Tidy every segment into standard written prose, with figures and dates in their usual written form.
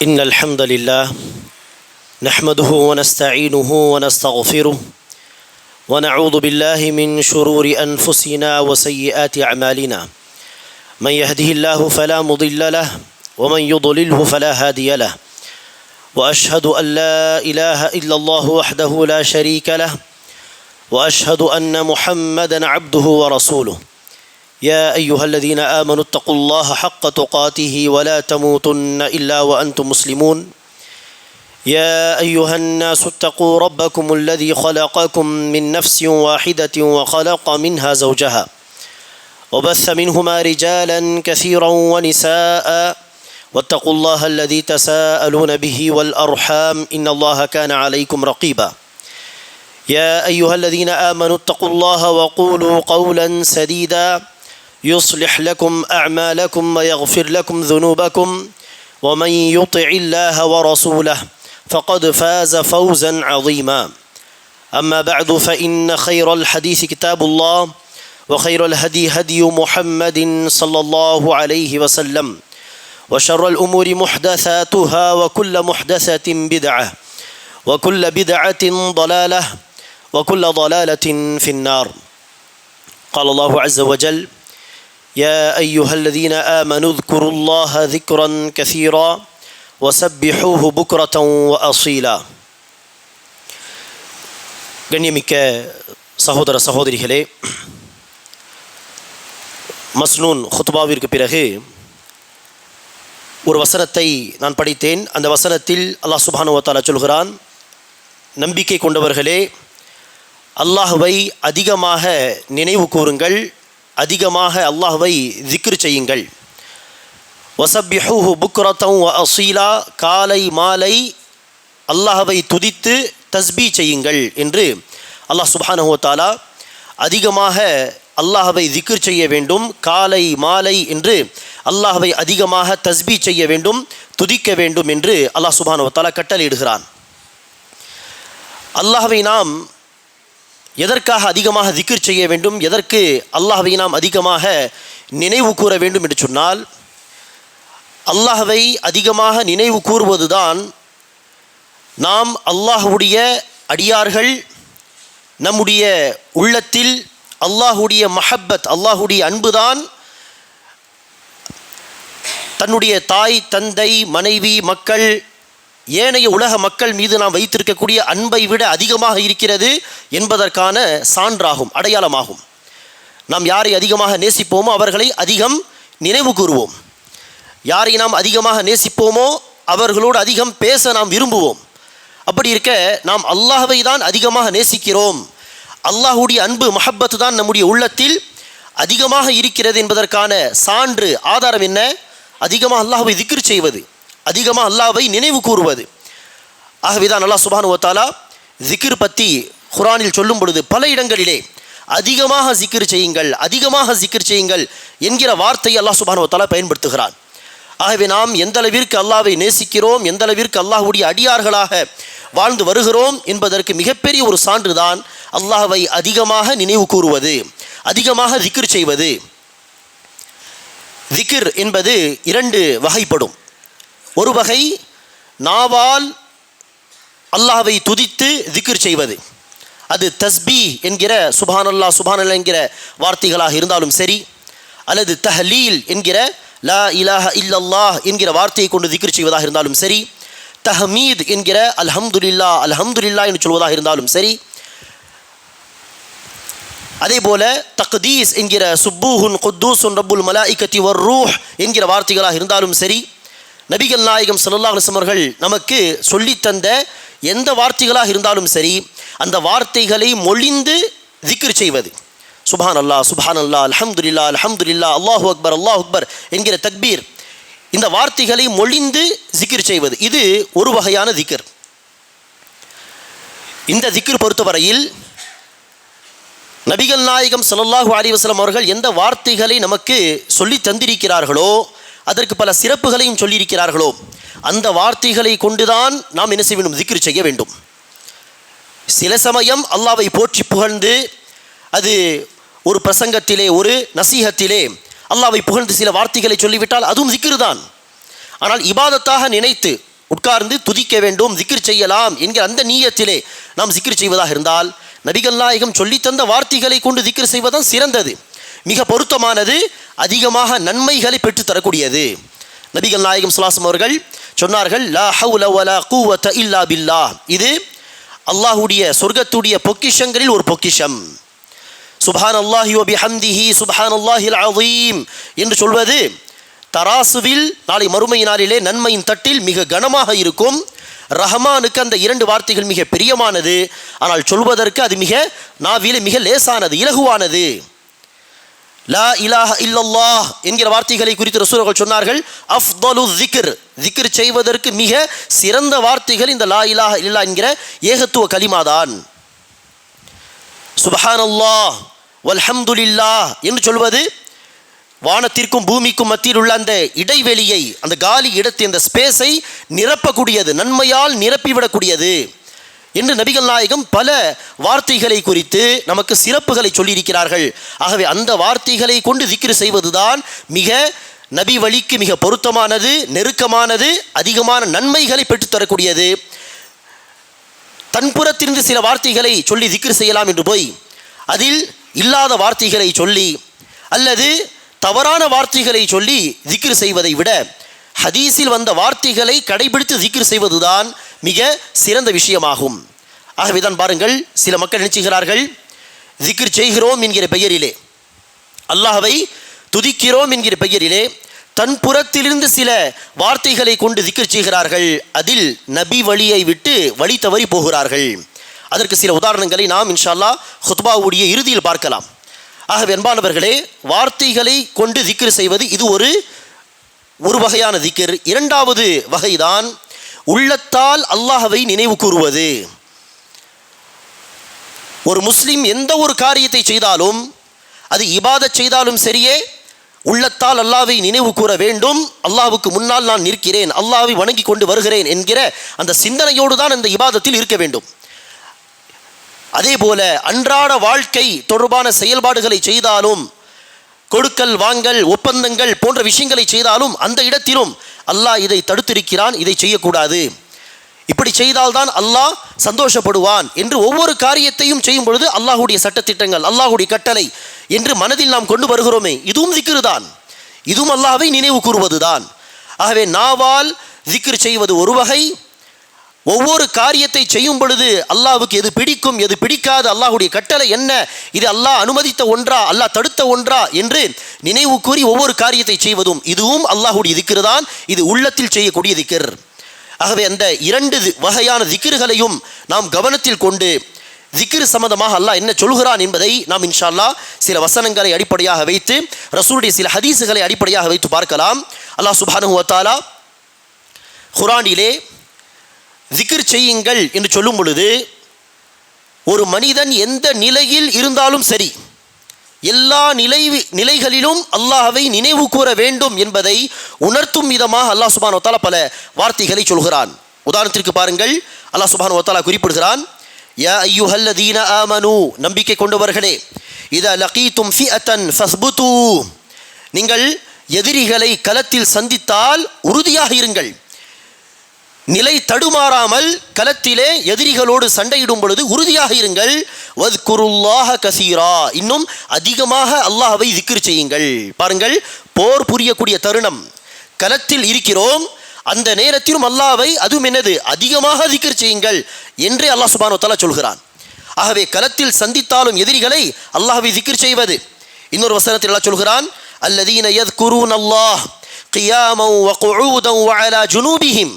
إن الحمد لله نحمده ونستعينه ونستغفره ونعوذ بالله من شرور أنفسنا وسيئات أعمالنا من يهده الله فلا مضل له ومن يضلله فلا هادي له وأشهد أن لا إله إلا الله وحده لا شريك له وأشهد أن محمدا عبده ورسوله يا أيها الذين آمنوا اتقوا الله حق تقاته ولا تموتن إلا وأنتم مسلمون يا أيها الناس اتقوا ربكم الذي خلقكم من نفس واحدة وخلق منها زوجها وبث منهما رجالا كثيرا ونساء واتقوا الله الذي تساءلون به والأرحام إن الله كان عليكم رقيبا يا أيها الذين آمنوا اتقوا الله وقولوا قولا سديدا يصلح لكم أعمالكم ويغفر لكم ذنوبكم ومن يطع الله ورسوله فقد فاز فوزا عظيما أما بعد فإن خير الحديث كتاب الله وخير الهدي هدي محمد صلى الله عليه وسلم وشر الأمور محدثاتها وكل محدثة بدعة وكل بدعة ضلالة وكل ضلالة في النار قال الله عز وجل يا أيها الذين آمنوا اذكروا الله ذكرا كثيرا وسبحوه بكرة وأصيلا கண்ணியமிக்க சகோதர சகோதரிகளே, மஸ்னூன் ஹுத்பாவிற்கு பிறகு ஒரு வசனத்தை நான் படித்தேன். அந்த வசனத்தில் அல்லாஹ் சுப்ஹானஹு வ தஆலா சொல்கிறான், நம்பிக்கை கொண்டவர்களே, அல்லாஹ்வை அதிகமாக நினைவு கூறுங்கள், அதிகமாக அல்லாஹ்வை திக்ர் செய்யுங்கள். வஸப்பிஹூஹு புக்ரத்தன் வ அஸீலா, காலை மாலை அல்லாஹ்வை துதித்து தஸ்பீ செய்யுங்கள் என்று அல்லாஹ் சுப்ஹானஹு வ தஆலா அதிகமாக அல்லாஹ்வை திக்ர் செய்ய வேண்டும், காலை மாலை என்று அல்லாஹ்வை அதிகமாக தஸ்பீ செய்ய வேண்டும், துதிக்க வேண்டும் என்று அல்லாஹ் சுப்ஹானஹு வ தஆலா கட்டளையிடுகிறான். அல்லாஹ்வை நாம் எதற்காக அதிகமாக திக்ர் செய்ய வேண்டும், எதற்கு அல்லாஹ்வை நாம் அதிகமாக நினைவு கூற வேண்டும் என்று சொன்னால், அல்லாஹ்வை அதிகமாக நினைவு கூறுவதுதான் நாம் அல்லாஹ்வுடைய அடியார்கள், நம்முடைய உள்ளத்தில் அல்லாஹ்வுடைய மஹப்பத், அல்லாஹ்வுடைய அன்புதான் தன்னுடைய தாய் தந்தை மனைவி மக்கள் ஏனைய உலக மக்கள் மீது நாம் வைத்திருக்கக்கூடிய அன்பை விட அதிகமாக இருக்கிறது என்பதற்கான சான்றாகும், அடையாளமாகும். நாம் யாரை அதிகமாக நேசிப்போமோ அவர்களை அதிகம் நினைவு கூறுவோம். யாரை நாம் அதிகமாக நேசிப்போமோ அவர்களோடு அதிகம் பேச நாம் விரும்புவோம். அப்படி இருக்க நாம் அல்லாஹ்வை தான் அதிகமாக நேசிக்கிறோம், அல்லாஹ்வுடைய அன்பு மஹப்பத்து தான் நம்முடைய உள்ளத்தில் அதிகமாக இருக்கிறது என்பதற்கான சான்று ஆதாரம் என்ன? அதிகமாக அல்லாஹ்வை திக்ர் செய்வது, அதிகமாக அல்லாஹ்வை நினைவு கூறுவது. ஆகவேதான் அல்லாஹ் சுப்ஹானஹு வ தஆலா திக்ர் பற்றி குர்ஆனில் சொல்லும் பொழுது பல இடங்களிலே அதிகமாக ஜிக்ர் செய்யுங்கள், அதிகமாக ஜிக்ர் செய்யுங்கள் என்கிற வார்த்தையை அல்லாஹ் சுப்ஹானஹு வ தஆலா பயன்படுத்துகிறான். ஆகவே நாம் எந்த அளவிற்கு அல்லாஹ்வை நேசிக்கிறோம், எந்த அளவிற்கு அல்லாஹ்வுடைய அடியார்களாக வாழ்ந்து வருகிறோம் என்பதற்கு மிகப்பெரிய ஒரு சான்றுதான் அல்லாஹ்வை அதிகமாக நினைவு கூறுவது, அதிகமாக திக்ர் செய்வது. திக்ர் என்பது இரண்டு வகைப்படும். ஒரு வகை நாவால் அல்லாஹ்வை துதித்து திக்ர் செய்வது, அது தஸ்பீ என்கிற சுப்ஹானல்லாஹ் சுப்ஹானல்லாஹ் என்கிற வார்த்தைகளாக இருந்தாலும் சரி, அல்லது தஹ்லீல் என்கிற லா இலாஹ இல்லல்லாஹ் என்கிற வார்த்தையை கொண்டு திக்ர் செய்வதாக இருந்தாலும் சரி, தஹ்மீத் என்கிற அல்ஹம்துலில்லாஹ் அல்ஹம்துலில்லாஹ் என்று சொல்வதாக இருந்தாலும் சரி, அதே போல தக்தீஸ் என்கிற சுப்பூஹுன் குத்தூசுன் ரப்புல் மலாயிகத்தி வர் ரூஹ் என்கிற வார்த்தைகளாக இருந்தாலும் சரி, நபிகள் நாயகம் ஸல்லல்லாஹு அலைஹி வஸல்லம் அவர்கள் நமக்கு சொல்லித்தந்த எந்த வார்த்தைகளாக இருந்தாலும் சரி, அந்த வார்த்தைகளை மொழிந்து திக்ர் செய்வது, சுப்ஹானல்லாஹ் சுப்ஹானல்லாஹ் அல்ஹம்துலில்லாஹ் அல்ஹம்துலில்லாஹ் அல்லாஹு அக்பர் அல்லாஹு அக்பர் என்கிற தக்பீர், இந்த வார்த்தைகளை மொழிந்து திக்ர் செய்வது, இது ஒரு வகையான திக்ர். இந்த திக்ர் பொறுத்தவரையில் நபிகள் நாயகம் ஸல்லல்லாஹு அலைஹி வஸல்லம் அவர்கள் எந்த வார்த்தைகளை நமக்கு சொல்லி தந்திருக்கிறார்களோ, அதற்கு பல சிறப்புகளையும் சொல்லியிருக்கிறார்களோ, அந்த வார்த்தைகளை கொண்டுதான் நாம் என்ன செய்ய வேண்டும்? திக்ர் செய்ய வேண்டும். சில சமயம் அல்லாஹ்வை போற்றி புகழ்ந்து, அது ஒரு பிரசங்கத்திலே ஒரு நசீஹத்திலே அல்லாஹ்வை புகழ்ந்து சில வார்த்தைகளை சொல்லிவிட்டால் அதுவும் திக்ர் தான். ஆனால் இபாதத்தாக நினைத்து உட்கார்ந்து துதிக்க வேண்டும், திக்ர் செய்யலாம் என்கிற அந்த நீயத்திலே நாம் திக்ர் செய்வதாக இருந்தால் நபிகள் நாயகம் சொல்லித்தந்த வார்த்தைகளை கொண்டு திக்ர் செய்வதுதான் சிறந்தது, மிக பொருத்தமானது, அதிகமாக நன்மைகளை பெற்று தரக்கூடியது. நபிகள் நாயகம் ஸல்லல்லாஹு அலைஹி வஸல்லம் அவர்கள் சொன்னார்கள், லா ஹவுல வலா குவத இல்லா பில்லாஹ். இது அல்லாஹ்வுடைய சொர்க்கத்துடைய பொக்கிஷங்களில் ஒரு பொக்கிஷம். சுப்ஹானல்லாஹி வ பிஹம்திஹி சுப்ஹானல்லாஹில் அஸீம் என்று சொல்வது தராசுவில் நாளை மறுமை நாளிலே நன்மையின் தட்டில் மிக கனமாக இருக்கும். ரஹ்மானுக்கு அந்த இரண்டு வார்த்தைகள் மிக பிரியமானது, ஆனால் சொல்வதற்கு அது மிக நாவிலே மிக லேசானது, இலகுவானது. லா இலாஹ இல்லல்லாஹ் என்கிற வார்த்தைகளை குறித்து ரசூல் அவர்கள் சொன்னார்கள், அஃதலு ஸிக்ர், திக்ர் செய்வதற்கு மிக சிறந்த வார்த்தைகள் இந்த லா இலாஹ இல்லல்லாஹ் என்கிற ஏகத்துவ கலிமாதான். சுப்ஹானல்லாஹ் வல்ஹம்துலில்லாஹ் என்று சொல்வது வானத்திற்கும் பூமிக்கும் மத்தியில் உள்ள அந்த இடைவெளியை, அந்த காலி இடத்தை, அந்த ஸ்பேஸை நிரப்பக்கூடியது, நன்மையால் நிரப்பிவிடக்கூடியது என்று நபிகள் நாயகம் பல வார்த்தைகளை குறித்து நமக்கு சிறப்புகளை சொல்லியிருக்கிறார்கள். ஆகவே அந்த வார்த்தைகளை கொண்டு திக்ர் செய்வதுதான் மிக நபி வழிக்கு மிக பொருத்தமானது, நெருக்கமானது, அதிகமான நன்மைகளை பெற்றுத்தரக்கூடியது. தன்புறத்திலிருந்து சில வார்த்தைகளை சொல்லி திக்ர் செய்யலாம் என்று போய் அதில் இல்லாத வார்த்தைகளை சொல்லி அல்லது தவறான வார்த்தைகளை சொல்லி திக்ர் செய்வதை விட ஹதீஸில் வந்த வார்த்தைகளை கடைபிடித்து திக்ர் செய்வதுதான் மிக சிறந்த விஷயமாகும். ஆகவேதான் பாருங்கள், சில மக்கள் நினைச்சுகிறார்கள், திக்ர் செய்கிறோம் என்கிற பெயரிலே, அல்லாஹ்வை துதிக்கிறோம் என்கிற பெயரிலே தன் புறத்திலிருந்து சில வார்த்தைகளை கொண்டு திக்ர் செய்கிறார்கள். அதில் நபி வழியை விட்டு வழி தவறி போகிறார்கள். அதற்கு சில உதாரணங்களை நாம் இன்ஷா அல்லாஹ் ஹுத்பாவுடைய இறுதியில் பார்க்கலாம். ஆகவே அன்பானவர்களே, வார்த்தைகளை கொண்டு திக்ர் செய்வது இது ஒரு வகையான திக்ர். இரண்டாவது வகைதான் உள்ளத்தால் அல்லாஹ்வை நினைவு கூறுவது. ஒரு முஸ்லிம் எந்த ஒரு காரியத்தை செய்தாலும், அது இபாதத் செய்தாலும் சரியே, உள்ளத்தால் அல்லாஹ்வை நினைவு கூற வேண்டும். அல்லாஹ்வுக்கு முன்னால் நான் நிற்கிறேன், அல்லாஹ்வை வணங்கி கொண்டு வருகிறேன் என்கிற அந்த சிந்தனையோடு தான் அந்த இபாதத்தில் இருக்க வேண்டும். அதே போல அன்றாட வாழ்க்கை தொடர்பான செயல்பாடுகளை செய்தாலும், கொடுக்கல் வாங்கல் ஒப்பந்தங்கள் போன்ற விஷயங்களை செய்தாலும் அந்த இடத்திலும் அல்லாஹ் இதை தடுத்திருக்கிறான், இதை செய்யக்கூடாது, இப்படி செய்தால்தான் அல்லாஹ் சந்தோஷப்படுவான் என்று ஒவ்வொரு காரியத்தையும் செய்யும் பொழுது அல்லாஹ்வுடைய சட்டத்திட்டங்கள், அல்லாஹ்வுடைய கட்டளை என்று மனதில் நாம் கொண்டு வருகிறோமே, இதுவும் திக்ர் தான், இதுவும் அல்லாஹ்வை நினைவு கூறுவதுதான். ஆகவே நாவால் திக்ர் செய்வது ஒரு வகை, ஒவ்வொரு காரியத்தை செய்யும் பொழுது அல்லாஹ்வுக்கு எது பிடிக்கும் எது பிடிக்காது, அல்லாஹ்வுடைய கட்டளை என்ன, இது அல்லாஹ் அனுமதித்த ஒன்றா அல்லாஹ் தடுத்த ஒன்றா என்று நினைவு கூறி ஒவ்வொரு காரியத்தை செய்வதும் இதுவும் அல்லாஹ்வுடைய திக்ர் தான். இது உள்ளத்தில் செய்யக்கூடிய திக்ர். ஆகவே அந்த இரண்டு வகையான திக்ர்களையும் நாம் கவனத்தில் கொண்டு திக்ர் சம்பந்தமாக அல்லாஹ் என்ன சொல்கிறான் என்பதை நாம் இன்ஷா அல்லாஹ் சில வசனங்களை அடிப்படையாக வைத்து ரசூலுடைய சில ஹதீஸுகளை அடிப்படையாக வைத்து பார்க்கலாம். அல்லாஹ் சுப்ஹானஹு வ தஆலா குர்ஆனிலே திக்ர் செய்யுங்கள் என்று சொல்லும் பொழுது ஒரு மனிதன் எந்த நிலையில் இருந்தாலும் சரி, எல்லா நிலைகளிலும் அல்லாஹ்வை நினைவு கூற வேண்டும் என்பதை உணர்த்தும் விதமாக அல்லாஹ் சுப்ஹானஹு வ தஆலா பல வார்த்தைகளை சொல்கிறான். உதாரணத்திற்கு பாருங்கள், அல்லாஹ் சுப்ஹானஹு வ தஆலா குறிப்பிடுகிறான், யா அய்யுஹல்லதீன ஆமனூ, நம்பிக்கை கொண்டவர்களே, இதா லகீதும் ஃபிஅத்தன் ஃபஸ்புது, நீங்கள் எதிரிகளை களத்தில் சந்தித்தால் உறுதியாக இருங்கள், நிலை தடுமாறாமல் களத்திலே எதிரிகளோடு சண்டையிடும் பொழுது உறுதியாக இருங்கள். வத்குருல்லாஹ கஸீரா, இன்னும் அதிகமாக அல்லாஹ்வை திக்ர் செய்யுங்கள். பாருங்கள், போர் புரியக்கூடிய தருணம், களத்தில் இருக்கிறோம், அந்த நேரத்திலும் அல்லாஹ்வை அதுவும் என்னது அதிகமாக திக்ர் செய்யுங்கள் என்றே அல்லாஹ் சுப்ஹானஹு வ தஆலா சொல்கிறான். ஆகவே களத்தில் சந்தித்தாலும் எதிரிகளை அல்லாஹ்வை திக்ர் செய்வது. இன்னொரு வசனத்தில் அல்லாஹ் சொல்கிறான், அல்லதீன யذ்குரூனல்லாஹ் கியாமன் வ குஊதன் வ அலா ஜுனூபிஹிம்,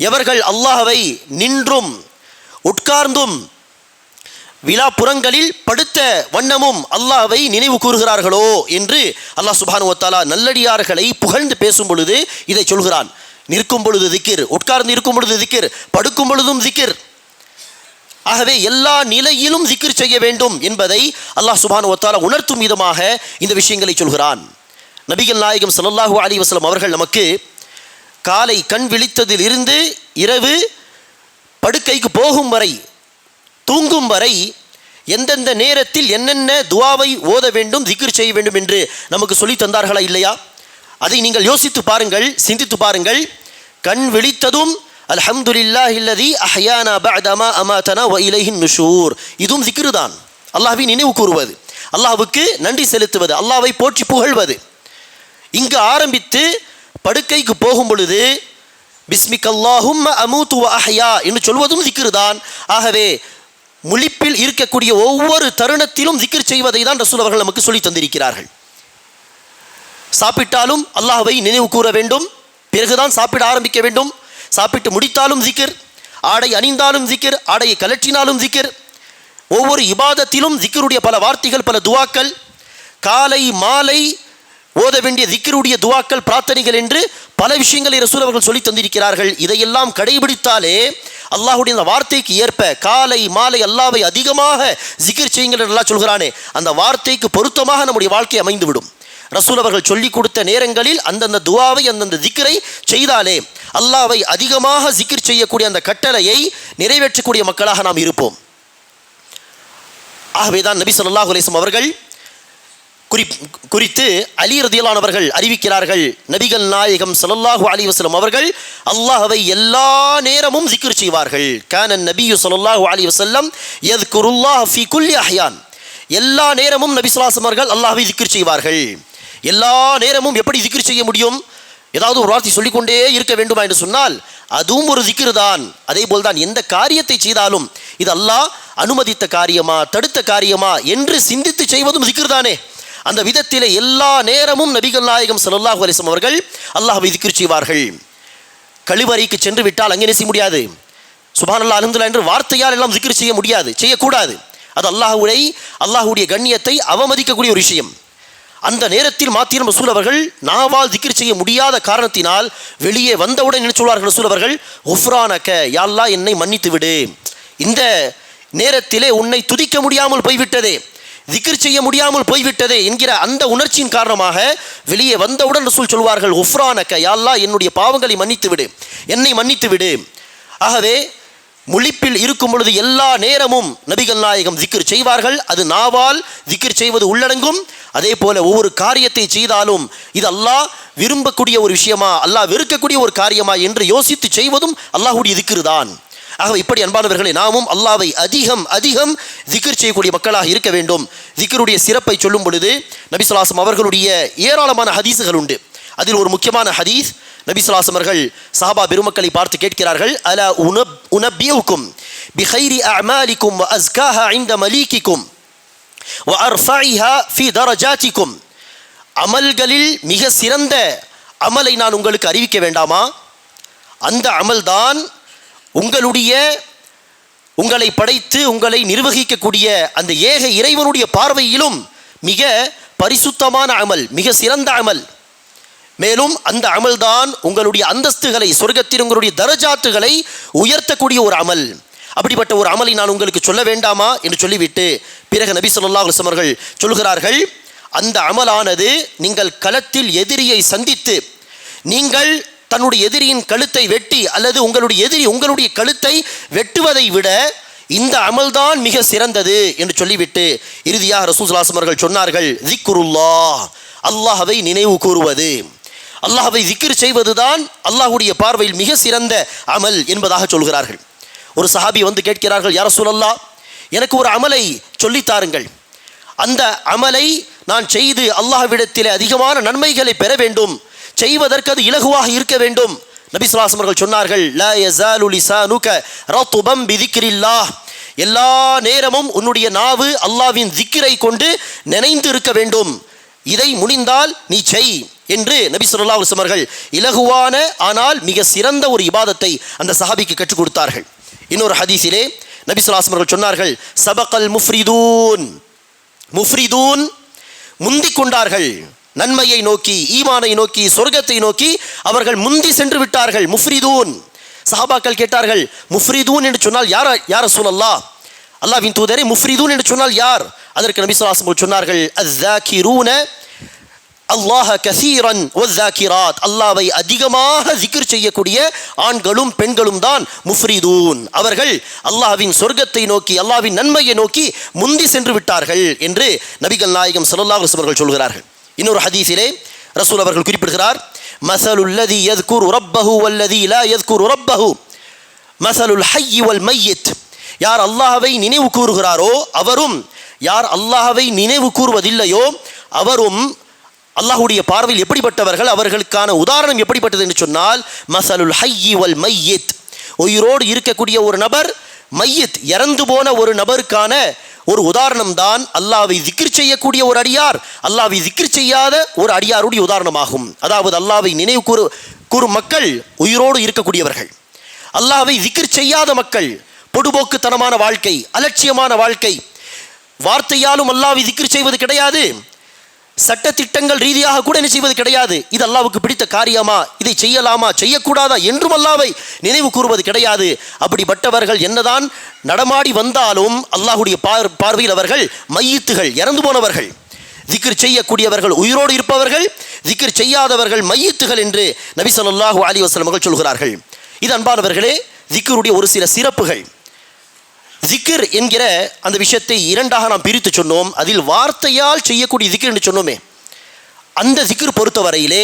எவர்கள் அல்லாஹ்வை நின்றும் உட்கார்ந்தும் விழாப்புறங்களில் படுத்த வண்ணமும் அல்லாஹ்வை நினைவு கூறுகிறார்களோ என்று அல்லாஹ் சுப்ஹானஹு வ தஆலா நல்லடியார்களை புகழ்ந்து பேசும் பொழுது இதை சொல்கிறான். நிற்கும் பொழுது திக்ர், உட்கார்ந்து இருக்கும் பொழுது திக்ர், படுக்கும் பொழுதும் திக்ர். ஆகவே எல்லா நிலையிலும் திக்ர் செய்ய வேண்டும் என்பதை அல்லாஹ் சுப்ஹானஹு வ தஆலா உணர்த்தும் விதமாக இந்த விஷயங்களை சொல்கிறான். நபிகள் நாயகம் ஸல்லல்லாஹு அலைஹி வஸல்லம் அவர்கள் நமக்கு காலை கண் விழித்ததில் இருந்து இரவு படுக்கைக்கு போகும் வரை, தூங்கும் வரை எந்தெந்த நேரத்தில் என்னென்ன துஆவை ஓத வேண்டும், திக்ர் செய்ய வேண்டும் என்று நமக்கு சொல்லி தந்தார்களா இல்லையா? அதை நீங்கள் யோசித்து பாருங்கள், சிந்தித்து பாருங்கள். கண் விழித்ததும் அல்ஹம்துலில்லாஹில்லதி அஹ்யானா பஅதமா அமாதனா வ இலைஹின் நுஷூர். இதுவும் திக்ரு தான். அல்லாஹ்வை நினைவு கூறுவது, அல்லாஹ்வுக்கு நன்றி செலுத்துவது, அல்லாஹ்வை போற்றி புகழ்வது. இங்கு ஆரம்பித்து படுக்கைக்கு போகும் பொழுது பிஸ்மிக்கல்லாஹும்ம அமூது வ அஹ்யா என்று சொல்வதும் திக்ரு தான். ஆகவே முழிப்பில் இருக்கக்கூடிய ஒவ்வொரு தருணத்திலும் திக்ர் செய்வதை தான் ரசூல் அவர்கள் நமக்கு சொல்லி தந்திருக்கிறார்கள். சாப்பிட்டாலும் அல்லாஹ்வை நினைவு கூற வேண்டும், பிறகுதான் சாப்பிட ஆரம்பிக்க வேண்டும். சாப்பிட்டு முடித்தாலும் திக்ர், ஆடை அணிந்தாலும் திக்ர், ஆடையை கலற்றினாலும் திக்ர். ஒவ்வொரு இபாதத்திலும் திக்ருடைய பல வார்த்தைகள், பல துவாக்கள், காலை மாலை ஓத வேண்டிய திக்ருடைய துவாக்கள், பிரார்த்தனைகள் என்று பல விஷயங்களை ரசூல் அவர்கள் சொல்லி தந்திருக்கிறார்கள். இதையெல்லாம் கடைபிடித்தாலே அல்லாஹ்வுடைய அந்த வார்த்தைக்கு ஏற்ப காலை மாலை அல்லாஹ்வை அதிகமாக திக்ர் செய்யுங்கள் என்று அல்லாஹ் சொல்கிறானே, அந்த வார்த்தைக்கு பொருத்தமாக நம்முடைய வாழ்க்கை அமைந்துவிடும். ரசூல் அவர்கள் சொல்லிக் கொடுத்த நேரங்களில் அந்தந்த துவாவை, அந்தந்த திக்ரை செய்தாலே அல்லாஹ்வை அதிகமாக திக்ர் செய்யக்கூடிய அந்த கட்டளையை நிறைவேற்றக்கூடிய மக்களாக நாம் இருப்போம். ஆகவேதான் நபி ஸல்லல்லாஹு அலைஹி வஸல்லம் அவர்கள் குறித்து அலி ரலியல்லாஹு அவர்கள் அறிவிக்கிறார்கள், நபிகள் நாயகம் ஸல்லல்லாஹு அலைஹி வஸல்லம் அவர்கள் அல்லாஹ்வை எல்லா நேரமும் திக்ர் செய்வார்கள். கான நபியு ஸல்லல்லாஹு அலைஹி வஸல்லம் யذ்குருல்லாஹ ஃபீ குல்லி அஹ்யான். எல்லா நேரமும் நபி ஸல்லல்லாஹு அலைஹி வஸல்லம் அவர்கள் அல்லாஹ்வை திக்ர் செய்வார்கள். எல்லா நேரமும் எப்படி திக்ர் செய்ய முடியும்? ஏதாவது ஒரு வார்த்தை சொல்லிக்கொண்டே இருக்க வேண்டுமா என்று சொன்னால் அதுவும் ஒரு திக்ர் தான். அதே போல் தான் எந்த காரியத்தை செய்தாலும் இது அல்லாஹ் அனுமதித்த காரியமா, தடுத்த காரியமா என்று சிந்தித்து செய்வதும் திக்ர் தானே. அந்த விதத்திலே எல்லா நேரமும் நபிகள் நாயகம் ஸல்லல்லாஹு அலைஹி வஸல்லம் அவர்கள் அல்லாஹ்வை திக்ர் செய்வார்கள். கழிவறைக்கு சென்று விட்டால் அங்கே செய்ய முடியாது, சுப்ஹானல்லாஹ் அல்ஹம்துலில்லாஹ் என்று வார்த்தையால் எல்லாம் திக்ர் செய்ய முடியாது, செய்யக்கூடாது. அது அல்லாஹ்வுடைய கண்ணியத்தை அவமதிக்கக்கூடிய ஒரு விஷயம். அந்த நேரத்தில் மாத்திரம் ரசூல் அவர்கள் நாவால் திக்ர் செய்ய முடியாத காரணத்தினால் வெளியே வந்தவுடன் என்ன சொல்வார்கள் ரசூல் அவர்கள்? உஃப்ரானக, யா அல்லாஹ் என்னை மன்னித்து விடு, இந்த நேரத்திலே உன்னை துதிக்க முடியாமல் போய்விட்டதே, திக்ர் செய்ய முடியாமல் போய்விட்டதே என்கிற அந்த உணர்ச்சியின் காரணமாக வெளியே வந்தவுடன் ரசூல் சொல்வார்கள், உஃப்ரானக, யா அல்லாஹ் என்னுடைய பாவங்களை மன்னித்து விடு, என்னை மன்னித்து விடு. ஆகவே முழிப்பில் இருக்கும் பொழுது எல்லா நேரமும் நபிகள் நாயகம் திக்ர் செய்வார்கள். அது நாவால் திக்ர் செய்வது உள்ளடங்கும். அதே போல ஒவ்வொரு காரியத்தை செய்தாலும் இது அல்லாஹ் விரும்பக்கூடிய ஒரு விஷயமா, அல்லாஹ் வெறுக்கக்கூடிய ஒரு காரியமா என்று யோசித்து செய்வதும் அல்லாஹ்வுடைய திக்ர் தான். ஆகவே இப்படி அன்பானவர்களே, நாமும் அல்லாஹ்வை அதிகம் அதிகம் திக்ர் செய்யக்கூடிய மக்களாக இருக்க வேண்டும். திக்ருடைய சிறப்பை சொல்லும் பொழுது நபி ஸல்லல்லாஹு அலைஹி வஸல்லம் அவர்களுடைய ஏராளமான ஹதீஸுகள் உண்டு. அதில் ஒரு முக்கியமான ஹதீஸ், நபி ஸல்லல்லாஹு அலைஹி வஸல்லம் அவர்கள் சஹாபா பெருமக்களை பார்த்து கேட்கிறார்கள், அலா உனப்பியுக்கும் பிகைரி அஅமாலிக்கும் வ அஸ்காஹா இன்த மலீகிக்கும் வ அர்ஃபஇஹா ஃபீ தரஜாத்திக்கும். அமல்களில் மிக சிறந்த அமலை நான் உங்களுக்கு அறிவிக்க வேண்டாமா? அந்த அமல்தான் உங்களை படைத்து உங்களை நிர்வகிக்கக்கூடிய அந்த ஏக இறைவனுடைய பார்வையிலும் மிக பரிசுத்தமான அமல், மிக சிறந்த அமல். மேலும் அந்த அமல்தான் உங்களுடைய அந்தஸ்துகளை, சொர்க்கத்தில் உங்களுடைய தரஜாத்துகளை உயர்த்தக்கூடிய ஒரு அமல். அப்படிப்பட்ட ஒரு அமலை நான் உங்களுக்கு சொல்ல வேண்டாமா என்று சொல்லிவிட்டு பிறகு நபி ஸல்லல்லாஹு அலைஹி வஸல்லம் அவர்கள் சொல்கிறார்கள், அந்த அமலானது நீங்கள் களத்தில் எதிரியை சந்தித்து நீங்கள் தன்னுடைய எதிரியின் கழுத்தை வெட்டி அல்லது உங்களுடைய எதிரி உங்களுடைய கழுத்தை வெட்டுவதை விட இந்த அமல்தான் மிக சிறந்தது என்று சொல்லிவிட்டு இறுதியாக ரசூல் ஸல்லல்லாஹு அலைஹி வஸல்லம் அவர்கள் சொன்னார்கள், ஸிக்ருல்லாஹ், அல்லாஹ்வை நினைவு கூறுவது, அல்லாஹ்வை திக்ர் செய்வதுதான் அல்லாஹ்வுடைய பார்வையில் மிக சிறந்த அமல் என்பதாக சொல்கிறார்கள். ஒரு சஹாபி வந்து கேட்கிறார்கள், யா ரசூலல்லாஹ், எனக்கு ஒரு அமலை சொல்லித்தாருங்கள், அந்த அமலை நான் செய்து அல்லாஹ்விடத்தில் அதிகமான நன்மைகளை பெற வேண்டும், செய்வதற்கு அது இலகுவாக இருக்க வேண்டும். நபி ஸல்லல்லாஹு அலைஹி வஸல்லம் அவர்கள் சொன்னார்கள், லா யஸாலு லிசானுக ரத்பம் பிதிக்ரில்லாஹ், எல்லா நேரமும் உன்னுடைய நாவு அல்லாஹ்வின் திக்ரை கொண்டு நினைந்து இருக்க வேண்டும், இதை முடிந்தால் நீ செய் என்று நபி ஸல்லல்லாஹு அலைஹி வஸல்லம் அவர்கள் இலகுவான ஆனால் மிக சிறந்த ஒரு இபாதத்தை அந்த சஹாபிக்கு கற்றுக் கொடுத்தார்கள். இன்னொரு ஹதீஸிலே நபி ஸல்லல்லாஹு அலைஹி வஸல்லம் அவர்கள் சொன்னார்கள், சபகல் முஃப்ரிதூன், முஃப்ரிதூன் முந்திக் கொண்டார்கள், நன்மையை நோக்கி, ஈமானை நோக்கி, சொர்க்கத்தை நோக்கி அவர்கள் முந்தி சென்று விட்டார்கள். முஃப்ரிதூன். சஹாபாக்கள் கேட்டார்கள், முஃப்ரிதூன் என்று சொன்னால் யார் ரசூலல்லாஹ், அல்லாஹ்வின் தூதரே, முஃப்ரிதூன் என்று சொன்னால் யார்? அதற்கு நபி ஸல்லல்லாஹு அலைஹி வஸல்லம் சொன்னார்கள், அஸ்ஸாகிரூன அல்லாஹ கஸீரன் வஸ்ஸாகிராத், அல்லாஹ்வை அதிகமாக திக்ர் செய்யக்கூடிய ஆண்களும் பெண்களும் தான் முஃப்ரிதூன். அவர்கள் அல்லாஹ்வின் சொர்க்கத்தை நோக்கி, அல்லாஹ்வின் நன்மையை நோக்கி முந்தி சென்று விட்டார்கள் என்று நபிகள் நாயகம் ஸல்லல்லாஹு அலைஹி வஸல்லம் சொல்கிறார்கள். இன்னொரு ஹதீஸிலே ரசூல் அவர்கள் குறிப்பிடுகிறார், மஸலுல்லதி யذ்குரு ரப்பஹு வல்லதி லா யذ்குரு ரப்பஹு மஸலுல் ஹய்யி வல் மையித், யார் அல்லாஹ்வை நினைவு கூறுகிறாரோ அவரும், யார் அல்லாஹ்வை நினைவு கூறுவதில்லையோ அவரும் அல்லாஹ்வுடைய பார்வையில் எப்படிப்பட்டவர்கள், அவர்களுக்கான உதாரணம் எப்படிப்பட்டது என்று சொன்னால், மஸலுல் ஹய்யி வல் மையித், உயிரோடு இருக்கக்கூடிய ஒரு நபர், மையித் இறந்து போன ஒரு நபருக்கான ஒரு உதாரணம் தான் அல்லாஹ்வை திக்ர் செய்யக்கூடிய ஒரு அடியார், அல்லாஹ்வை திக்ர் செய்யாத ஒரு அடியாருடைய உதாரணமாகும். அதாவது அல்லாஹ்வை நினைவு கூறும் மக்கள் உயிரோடு இருக்கக்கூடியவர்கள், அல்லாஹ்வை திக்ர் செய்யாத மக்கள், பொடுபோக்குத்தனமான வாழ்க்கை, அலட்சியமான வாழ்க்கை, வார்த்தையாலும் அல்லாஹ்வை திக்ர் செய்வது கிடையாது, சட்ட திட்டங்கள் ரீதியாக கூட என்ன செய்வது கிடையாது. இது அல்லாஹ்வுக்கு பிடித்த காரியமா, இதை செய்யலாமா செய்யக்கூடாதா என்றும் அல்லாஹ்வை நினைவு கூறுவது கிடையாது. அப்படிப்பட்டவர்கள் என்னதான் நடமாடி வந்தாலும் அல்லாஹ்வுடைய பார்வையில் அவர்கள் மையித்துகள், இறந்து போனவர்கள். திக்ர் செய்யக்கூடியவர்கள் உயிரோடு இருப்பவர்கள், திக்ர் செய்யாதவர்கள் மையித்துகள் என்று நபி ஸல்லல்லாஹு அலைஹி வஸல்லம் அவர்கள் சொல்கிறார்கள். இது அன்பானவர்களே திக்ருடைய ஒரு சில சிறப்புகள். திக்ர் என்கிற அந்த விஷயத்தை இரண்டாக நாம் பிரித்து சொன்னோம். அதில் வார்த்தையால் செய்யக்கூடிய திக்ர் என்று சொன்னோமே, அந்த திக்ர் பொறுத்தவரையிலே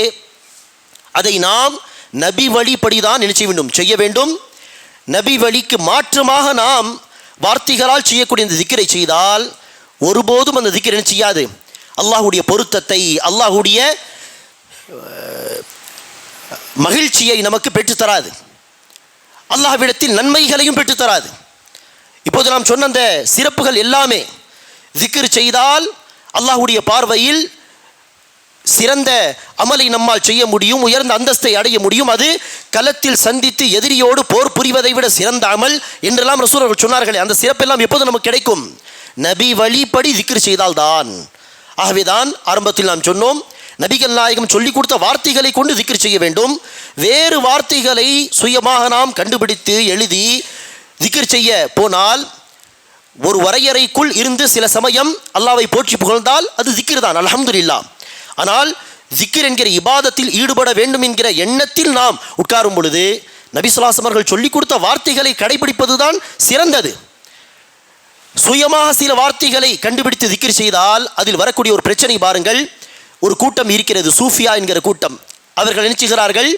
அதை நாம் நபி வழிப்படிதான் நினைச்ச வேண்டும், செய்ய வேண்டும். நபி வழிக்கு மாற்றமாக நாம் வார்த்தைகளால் செய்யக்கூடிய இந்த திக்ரை செய்தால் ஒருபோதும் அந்த திக்ர் என்ன செய்யாது, அல்லாஹ்வுடைய பொருத்தத்தை, அல்லாஹ்வுடைய மகிழ்ச்சியை நமக்கு பெற்றுத்தராது, அல்லாஹ்விடத்தில் நன்மைகளையும் பெற்றுத்தராது. இப்போது நாம் சொன்ன அந்த சிறப்புகள் எல்லாமே திக்ர் செய்தால் அல்லாஹ்வுடைய பார்வையில் சிறந்த அமலை நம்மால் செய்ய முடியும், உயர்ந்த அந்தஸ்தை அடைய முடியும். அது களத்தில் சந்தித்து எதிரியோடு போர் புரிவதை விட சிறந்த அமல் என்றெல்லாம் ரசூல் அவர்கள் சொன்னார்களே, அந்த சிறப்பெல்லாம் எப்போது நமக்கு கிடைக்கும், நபி வழிப்படி திக்ர் செய்தால்தான். ஆகவேதான் ஆரம்பத்தில் நாம் சொன்னோம், நபிகள் நாயகம் சொல்லிக் கொடுத்த வார்த்தைகளை கொண்டு திக்ர் செய்ய வேண்டும். வேறு வார்த்தைகளை சுயமாக நாம் கண்டுபிடித்து எழுதி திக்ர் செய்ய போனால் ஒரு வரையறைக்குள் இருந்து சில சமயம் அல்லாஹ்வை போற்றி புகழ்ந்தால் அது திக்ர் தான், அல்ஹம்துலில்லாஹ். ஆனால் திக்ர் என்கிற இபாதத்தில் ஈடுபட வேண்டும் என்கிற எண்ணத்தில் நாம் உட்காரும் பொழுது நபி ஸல்லல்லாஹு அலைஹி வஸல்லம் அவர்கள் சொல்லிக் கொடுத்த வார்த்தைகளை கடைபிடிப்பது தான் சிறந்தது. சுயமாக சில வார்த்தைகளை கண்டுபிடித்து திக்ர் செய்தால் அதில் வரக்கூடிய ஒரு பிரச்சனை பாருங்கள். ஒரு கூட்டம் இருக்கிறது, சூஃபியா என்கிற கூட்டம். அவர்கள் நினைச்சுகிறார்கள்,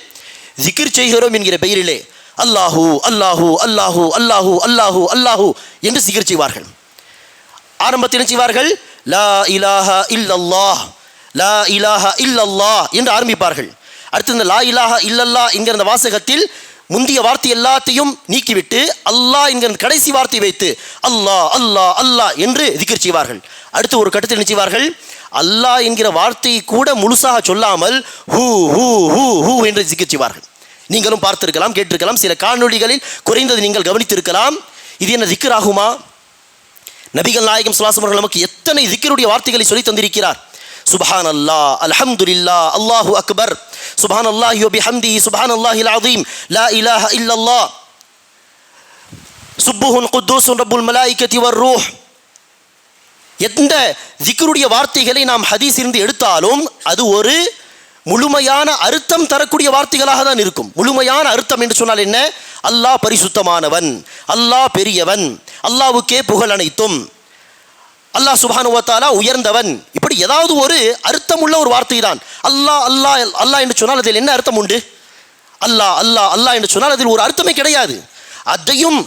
திக்ர் செய்கிறோம் என்கிற பெயரிலே அல்லாஹூ அல்லாஹூ அல்லாஹூ அல்லாஹூ அல்லாஹூ அல்லாஹூ என்று திக்ர் செய்வார்கள். ஆரம்பத்தில் என்ன செய்வார்கள், லா இலாஹா இல்லல்லாஹ் லா இலாஹா இல்லல்லாஹ் என்று ஆரம்பிப்பார்கள். அடுத்து இந்த லா இலாஹா இல்லல்லாஹ் என்கிற அந்த வாசகத்தில் முந்திய வார்த்தை எல்லாத்தையும் நீக்கிவிட்டு அல்லாஹ் என்கிற கடைசி வார்த்தை வைத்து அல்லாஹ் அல்லாஹ் அல்லாஹ் என்று திக்ர் செய்வார்கள். அடுத்து ஒரு கட்டத்தில் என்ன செய்வார்கள், அல்லாஹ் என்கிற வார்த்தையை கூட முழுசாக சொல்லாமல் ஹூ ஹூ ஹூ ஹூ என்று திக்ர் செய்வார்கள். நீங்களும் பார்த்திருக்கலாம், கேட்டிருக்கலாம், சில காணொளிகளில் குறைந்தது நீங்கள் கவனித்திருக்கலாம். இது என்ன திக்ர் ஆகுமா? நபிகள் நாயகம் ஸல்லல்லாஹு அலைஹி வஸல்லம் நமக்கு எத்தனை திக்ருடைய வார்த்தைகளை சொல்லி தந்திருக்கிறார். சுப்ஹானல்லாஹ், அல்ஹம்துலில்லாஹ், அல்லாஹு அக்பர், சுப்ஹானல்லாஹி வ பிஹம்திஹி, சுப்ஹானல்லாஹில் அஸீம், லா இலாஹா இல்லல்லாஹ், சுப்புஹுன் குத்தூஸுன் ரப்புல் மலாயிகத்தி வர் ரூஹ். எந்த திக்ருடைய வார்த்தைகளை நாம் ஹதீஸ் இருந்து எடுத்தாலும் அது ஒரு முழுமையான அர்த்தம் தரக்கூடிய வார்த்தைகளாக தான் இருக்கும். முழுமையான அர்த்தம் என்று சொன்னால் என்ன, அல்லாஹ் பரிசுத்தமானவன், அல்லாஹ் பெரியவன், அல்லாஹ்வுக்கே புகழ் அனைத்தும், அல்லாஹ் சுப்ஹானஹு வ தஆலா உயர்ந்தவன், இப்படி ஏதாவது ஒரு அர்த்தம் உள்ள ஒரு வார்த்தை தான். அல்லாஹ் அல்லாஹ் அல்லாஹ் என்று சொன்னால் அதில் என்ன அர்த்தம் உண்டு? அல்லாஹ் அல்லாஹ் அல்லாஹ் என்று சொன்னால் அதில் ஒரு அர்த்தமே கிடையாது. அதையும்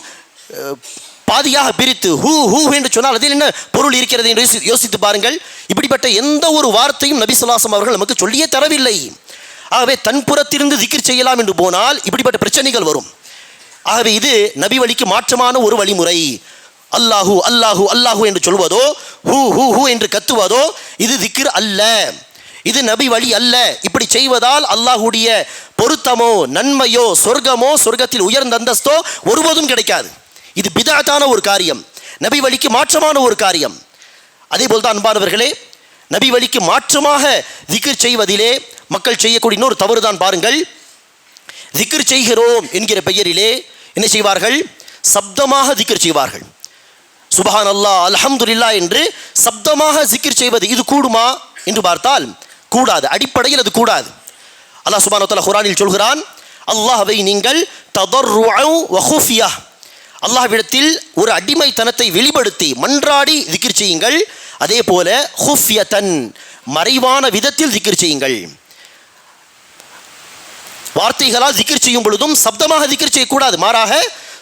பாதியாக பிரித்து ஹூ ஹூ என்று சொன்னால் அதில் என்ன பொருள் இருக்கிறது என்று யோசித்து பாருங்கள். இப்படிப்பட்ட எந்த ஒரு வார்த்தையும் நபி ஸல்லல்லாஹு அலைஹி வஸல்லம் அவர்கள் நமக்கு சொல்லியே தரவில்லை. ஆகவே தன்புறத்திலிருந்து திக்ர் செய்யலாம் என்று போனால் இப்படிப்பட்ட பிரச்சனைகள் வரும். ஆகவே இது நபி வழிக்கு மாற்றமான ஒரு வழிமுறை. அல்லாஹு அல்லாஹு அல்லாஹு என்று சொல்வதோ ஹூ ஹூ ஹூ என்று கத்துவதோ இது திக்ர் அல்ல, இது நபி வழி அல்ல. இப்படி செய்வதால் அல்லாஹ்வுடைய பொருத்தமோ நன்மையோ சொர்க்கமோ சொர்க்கத்தில் உயர்ந்த அந்தஸ்தோ ஒருபோதும் கிடைக்காது. இது பிதஅத்தான ஒரு காரியம், நபி வழிக்கு மாற்றமான ஒரு காரியம். அதே போல் தான் அன்பானவர்களே, நபி வழிக்கு மாற்றமாக திக்ர் செய்வதிலே மக்கள் செய்யக்கூடிய இன்னொரு தவறு தான் பாருங்கள். திக்ர் செய்கிறோம் என்கிற பெயரிலே என்ன செய்வார்கள், சப்தமாக திக்ர் செய்வார்கள். சுப்ஹானல்லாஹ் அல்ஹம்துலில்லாஹ் என்று சப்தமாக திக்ர் செய்வது இது கூடுமா என்று பார்த்தால் கூடாது. அடிப்படையில் அது கூடாது. அல்லாஹ் சுப்ஹானஹு வ தஆலா குர்ஆனில் சொல்கிறான், அல்லாஹ்வை நீங்கள் ததர்ருஅ வ குஃபியா, அல்லாஹ்விடத்தில் ஒரு அடிமைத்தனத்தை வெளிப்படுத்தி மன்றாடி திக்ர் செய்யுங்கள். அதே போல குஃபியத்தன், மறைவான விதத்தில் திக்ர் செய்யுங்கள். வார்த்தைகளால் திக்ர் செய்யும் பொழுதும் சப்தமாக திக்ர் செய்யக்கூடாது, மாறாக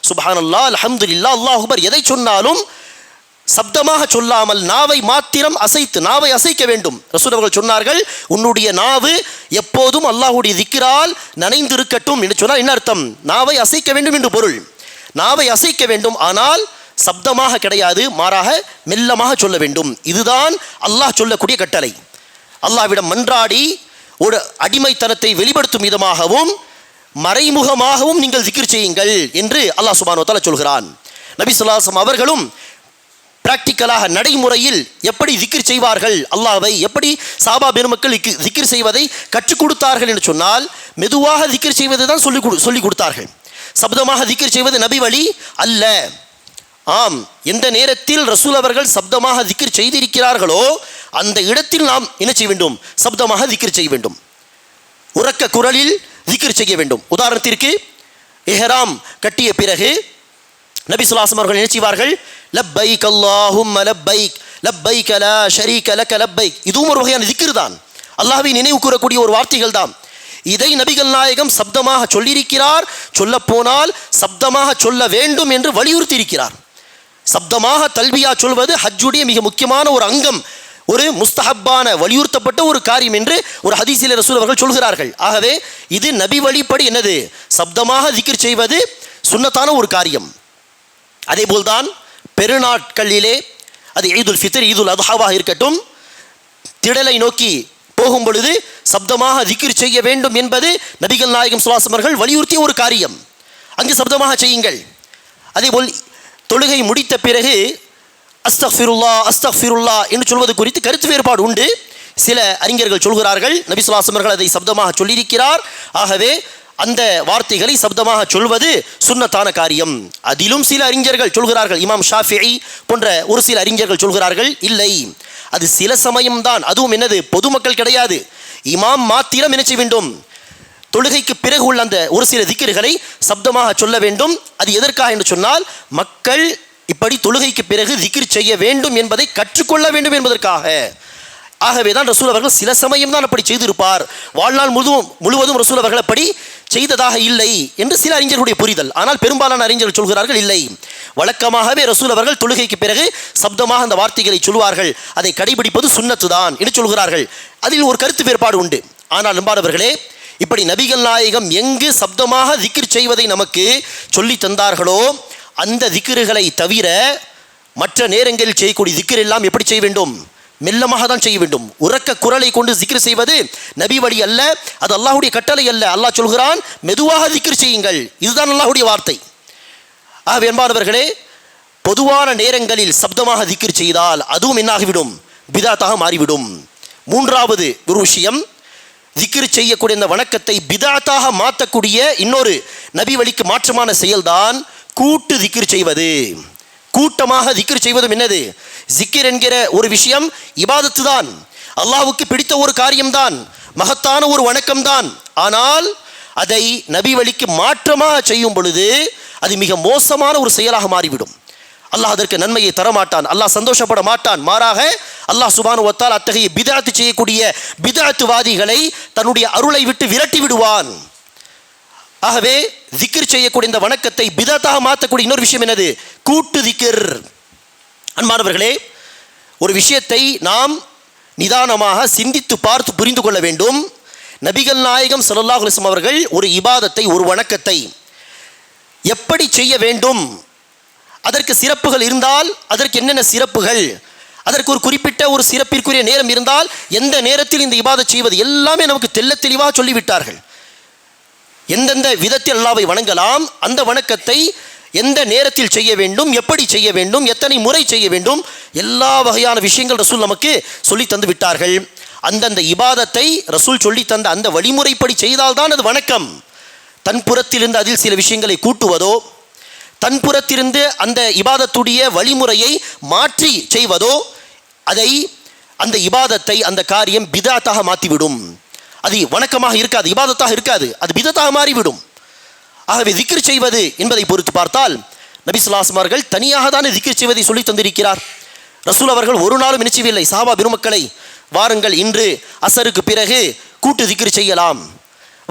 சுப்ஹானல்லாஹ், அல்ஹம்துலில்லாஹ், அல்லாஹு அக்பர் எதை சொன்னாலும் சப்தமாக சொல்லாமல் நாவை மாத்திரம் அசைத்து, நாவை அசைக்க வேண்டும். ரசூல் அவர்கள் சொன்னார்கள், உன்னுடைய நாவு எப்போதும் அல்லாஹ்வுடைய திக்ரால் நனைந்திருக்கட்டும் என்று சொன்னால் என்ன அர்த்தம்? நாவை அசைக்க வேண்டும் என்று பொருள். நாவை அசைக்க வேண்டும், ஆனால் சப்தமாக கிடையாது, மாறாக மெல்லமாக சொல்ல வேண்டும். இதுதான் அல்லாஹ் சொல்லக்கூடிய கட்டளை. அல்லாஹ்விடம் மன்றாடி ஒரு அடிமைத்தனத்தை வெளிப்படுத்தும் விதமாகவும் மறைமுகமாகவும் நீங்கள் திக்ர் செய்யுங்கள் என்று அல்லாஹ் சுப்ஹானஹு வ தஆலா சொல்கிறான். நபி ஸல்லல்லாஹு அலைஹி வஸல்லம் அவர்களும் பிராக்டிக்கலாக நடைமுறையில் எப்படி திக்ர் செய்வார்கள், அல்லாஹ்வை எப்படி சஹாபா பெருமக்கள் திக்ர் செய்வதை கற்றுக் கொடுத்தார்கள் என்று சொன்னால், மெதுவாக திக்ர் செய்வதை தான் சொல்லிக் கொடுத்தார்கள். சப்தமாக திக்ர் செய்வது நபி வழி அல்ல. ஆம், எந்த நேரத்தில் ரசூல் அவர்கள் சப்தமாக திக்ர் செய்திருக்கிறார்களோ அந்த இடத்தில் நாம் என்ன செய்ய வேண்டும்? சப்தமாக திக்ர் செய்ய வேண்டும், உரக்க குரலில் திக்ர் செய்ய வேண்டும். உதாரணத்திற்கு, இஹ்ராம் கட்டிய பிறகு நபி ஸல்லல்லாஹு அலைஹி வஸல்லம் அவர்கள் என்ன செய்வார்கள்? லப்பைக் அல்லாஹும்ம லப்பைக் லப்பைக் லா ஷரீக லக லப்பைக். இதுவும் ஒரு வகையான திக்ர் தான், அல்லாஹ்வை நினைவு கூறக்கூடிய ஒரு வார்த்தைகள் தான். இதை நபிகள் நாயகம் சப்தமாக சொல்லியிருக்கிறார். சொல்ல போனால் சப்தமாக சொல்ல வேண்டும் என்று வலியுறுத்தி இருக்கிறார். சப்தமாக தல்பியா சொல்வது ஹஜ்ஜுடைய மிக முக்கியமான ஒரு அங்கம், ஒரு முஸ்தஹப்பான வலியுறுத்தப்பட்ட ஒரு காரியம் என்று ஒரு ஹதீஸிலே ரசூல் அவர்கள் சொல்கிறார்கள். ஆகவே இது நபி வழிப்படி என்னது? சப்தமாக திக்ர் செய்வது சுன்னத்தான ஒரு காரியம். அதே போல்தான் பெருநாட்களிலே, அது ஈதுல் ஃபித்ர், ஈதுல் அத்ஹாவாக இருக்கட்டும், திடலை நோக்கி போகும் பொழுது சப்தமாக திக்ர் செய்ய வேண்டும் என்பது நபிகள் நாயகம் ஸல்லல்லாஹு அலைஹி வஸல்லம் அவர்கள் வலியுறுத்திய ஒரு காரியம். அங்கு சப்தமாக செய்யுங்கள். அதேபோல் தொழுகை முடித்த பிறகு அஸ்தக்ஃபிருல்லாஹ் அஸ்தக்ஃபிருல்லாஹ் என்று சொல்வது குறித்து கருத்து வேறுபாடு உண்டு. சில அறிஞர்கள் சொல்கிறார்கள், நபி ஸல்லல்லாஹு அலைஹி வஸல்லம் அவர்கள் அதை சப்தமாக சொல்லியிருக்கிறார், ஆகவே அந்த வார்த்தைகளை சப்தமாக சொல்வது சுன்னத்தான காரியம். அதிலும் சில அறிஞர்கள் சொல்கிறார்கள், இமாம் ஷாஃபிஈ போன்ற ஒரு சில அறிஞர்கள் சொல்கிறார்கள், இல்லை, அது சில சமயம்தான், அதுவும் என்னது, பொதுமக்கள் கிடையாது, இமாம் மாத்திரம் என்ன செய்ய வேண்டும்? தொழுகைக்கு பிறகு உள்ள அந்த ஒரு சில திக்ர்களை சப்தமாக சொல்ல வேண்டும். அது எதற்காக என்று சொன்னால், மக்கள் இப்படி தொழுகைக்கு பிறகு திக்ர் செய்ய வேண்டும் என்பதை கற்றுக்கொள்ள வேண்டும் என்பதற்காக. ஆகவே தான் ரசூல் அவர்கள் சில சமயம் தான் அப்படி செய்திருப்பார், வாழ்நாள் முழுவதும் ரசூல் அவர்கள் அப்படி செய்ததாக இல்லை என்று சில அறிஞர்களுடைய புரிதல். ஆனால் பெரும்பாலான அறிஞர்கள் சொல்கிறார்கள், இல்லை, வழக்கமாகவே ரசூல் அவர்கள் தொழுகைக்கு பிறகு சப்தமாக அந்த வார்த்தைகளை சொல்வார்கள், அதை கடைபிடிப்பது சுன்னத்து தான் என்று சொல்கிறார்கள். அதில் ஒரு கருத்து வேறுபாடு உண்டு. ஆனால் நம்பானவர்களே, இப்படி நபிகள் நாயகம் எங்கு சப்தமாக திக்ர் செய்வதை நமக்கு சொல்லி தந்தார்களோ அந்த திக்ருகளை தவிர மற்ற நேரங்களில் செய்யக்கூடிய திக்ர் எல்லாம் எப்படி செய்ய வேண்டும்? மெல்லமாக தான் செய்ய வேண்டும். உரக்க குரலை கொண்டு திக்ர் செய்வது நபி வழி அல்ல, அது அல்லாஹ்வுடைய கட்டளை அல்ல. அல்லாஹ் சொல்கிறான், மெதுவாக திக்ர் செய்யுங்கள், இதுதான் அல்லாஹ்வுடைய வார்த்தை. ஆகவே அன்பானவர்களே, பொதுவான நேரங்களில் சப்தமாக திக்ர் செய்தால் அதுவும் என்னாகிவிடும்? பிதாத்தாக மாறிவிடும். மூன்றாவது ஒரு விஷயம், திக்ர் செய்யக்கூடிய இந்த வணக்கத்தை பிதாத்தாக மாற்றக்கூடிய இன்னொரு நபி வழிக்கு மாற்றமான செயல்தான் கூட்டு திக்ர் செய்வது. கூட்டமாக திக்ர் செய்வதும் என்னது? ஜிக்கிர் என்கிற ஒரு விஷயம் இபாதத்து தான், அல்லாஹ்வுக்கு பிடித்த ஒரு காரியம்தான், மகத்தான ஒரு வணக்கம்தான். ஆனால் அதை நபி வழிக்கு மாற்றமாக செய்யும் பொழுது அது மிக மோசமான ஒரு செயலாக மாறிவிடும். அல்லாஹ் அதற்கு நன்மையை தரமாட்டான், அல்லாஹ் சந்தோஷப்பட மாட்டான். மாறாக அல்லாஹ் சுப்ஹானஹு வ தஆலா அத்தகைய பிதஅத் செய்யக்கூடிய பிதஅத்வாதிகளை தன்னுடைய அருளை விட்டு விரட்டி விடுவான். ஆகவே திக்ர் செய்யக்கூடிய இந்த வணக்கத்தை பிதஅத்தாக மாற்றக்கூடிய இன்னொரு விஷயம் என்னது? கூட்டு திக்ர். அன்பானவர்களே, ஒரு விஷயத்தை நாம் நிதானமாக சிந்தித்து பார்த்து புரிந்து கொள்ள வேண்டும். நபிகள் நாயகம் ஸல்லல்லாஹு அலைஹி வஸல்லம் அவர்கள் ஒரு இபாதத்தை, ஒரு வணக்கத்தை எப்படி செய்ய வேண்டும், அதற்கு சிறப்புகள் இருந்தால் அதற்கு என்னென்ன சிறப்புகள், அதற்கு ஒரு குறிப்பிட்ட ஒரு சிறப்பிற்குரிய நேரம் இருந்தால் எந்த நேரத்தில் இந்த இபாதத் செய்வது, எல்லாமே நமக்கு தெள்ள தெளிவாக சொல்லிவிட்டார்கள். எந்தெந்த விதத்தில் அல்லாஹ்வை வணங்கலாம், அந்த வணக்கத்தை எந்த நேரத்தில் செய்ய வேண்டும், எப்படி செய்ய வேண்டும், எத்தனை முறை செய்ய வேண்டும், எல்லா வகையான விஷயங்கள் ரசூல் நமக்கு சொல்லி தந்து விட்டார்கள். அந்தந்த இபாதத்தை ரசூல் சொல்லி தந்த அந்த வழிமுறைப்படி செய்தால்தான் அது வணக்கம். தன் புறத்திலிருந்து அதில் சில விஷயங்களை கூட்டுவதோ, தன் புறத்திலிருந்து அந்த இபாதத்துடைய வழிமுறையை மாற்றி செய்வதோ, அதை அந்த இபாதத்தை, அந்த காரியம் பிதஅத்தாக மாற்றிவிடும். அது வணக்கமாக இருக்காது, இபாதத்தாக இருக்காது, அது பிதஅத்தாக மாறிவிடும். ஆகவே திக்ர் செய்வது என்பதை பொறுத்து பார்த்தால் நபி ஸல்லல்லாஹு அலைஹி வஸல்லம் அவர்கள் தனியாக தானே திக்ர் செய்வதை சொல்லி தந்திருக்கிறார். ரசூல் அவர்கள் ஒரு நாளும் நினைச்சவில்லை, சஹாபா பெருமக்களை, வாருங்கள் இன்று அசருக்கு பிறகு கூட்டு திக்ர் செய்யலாம்,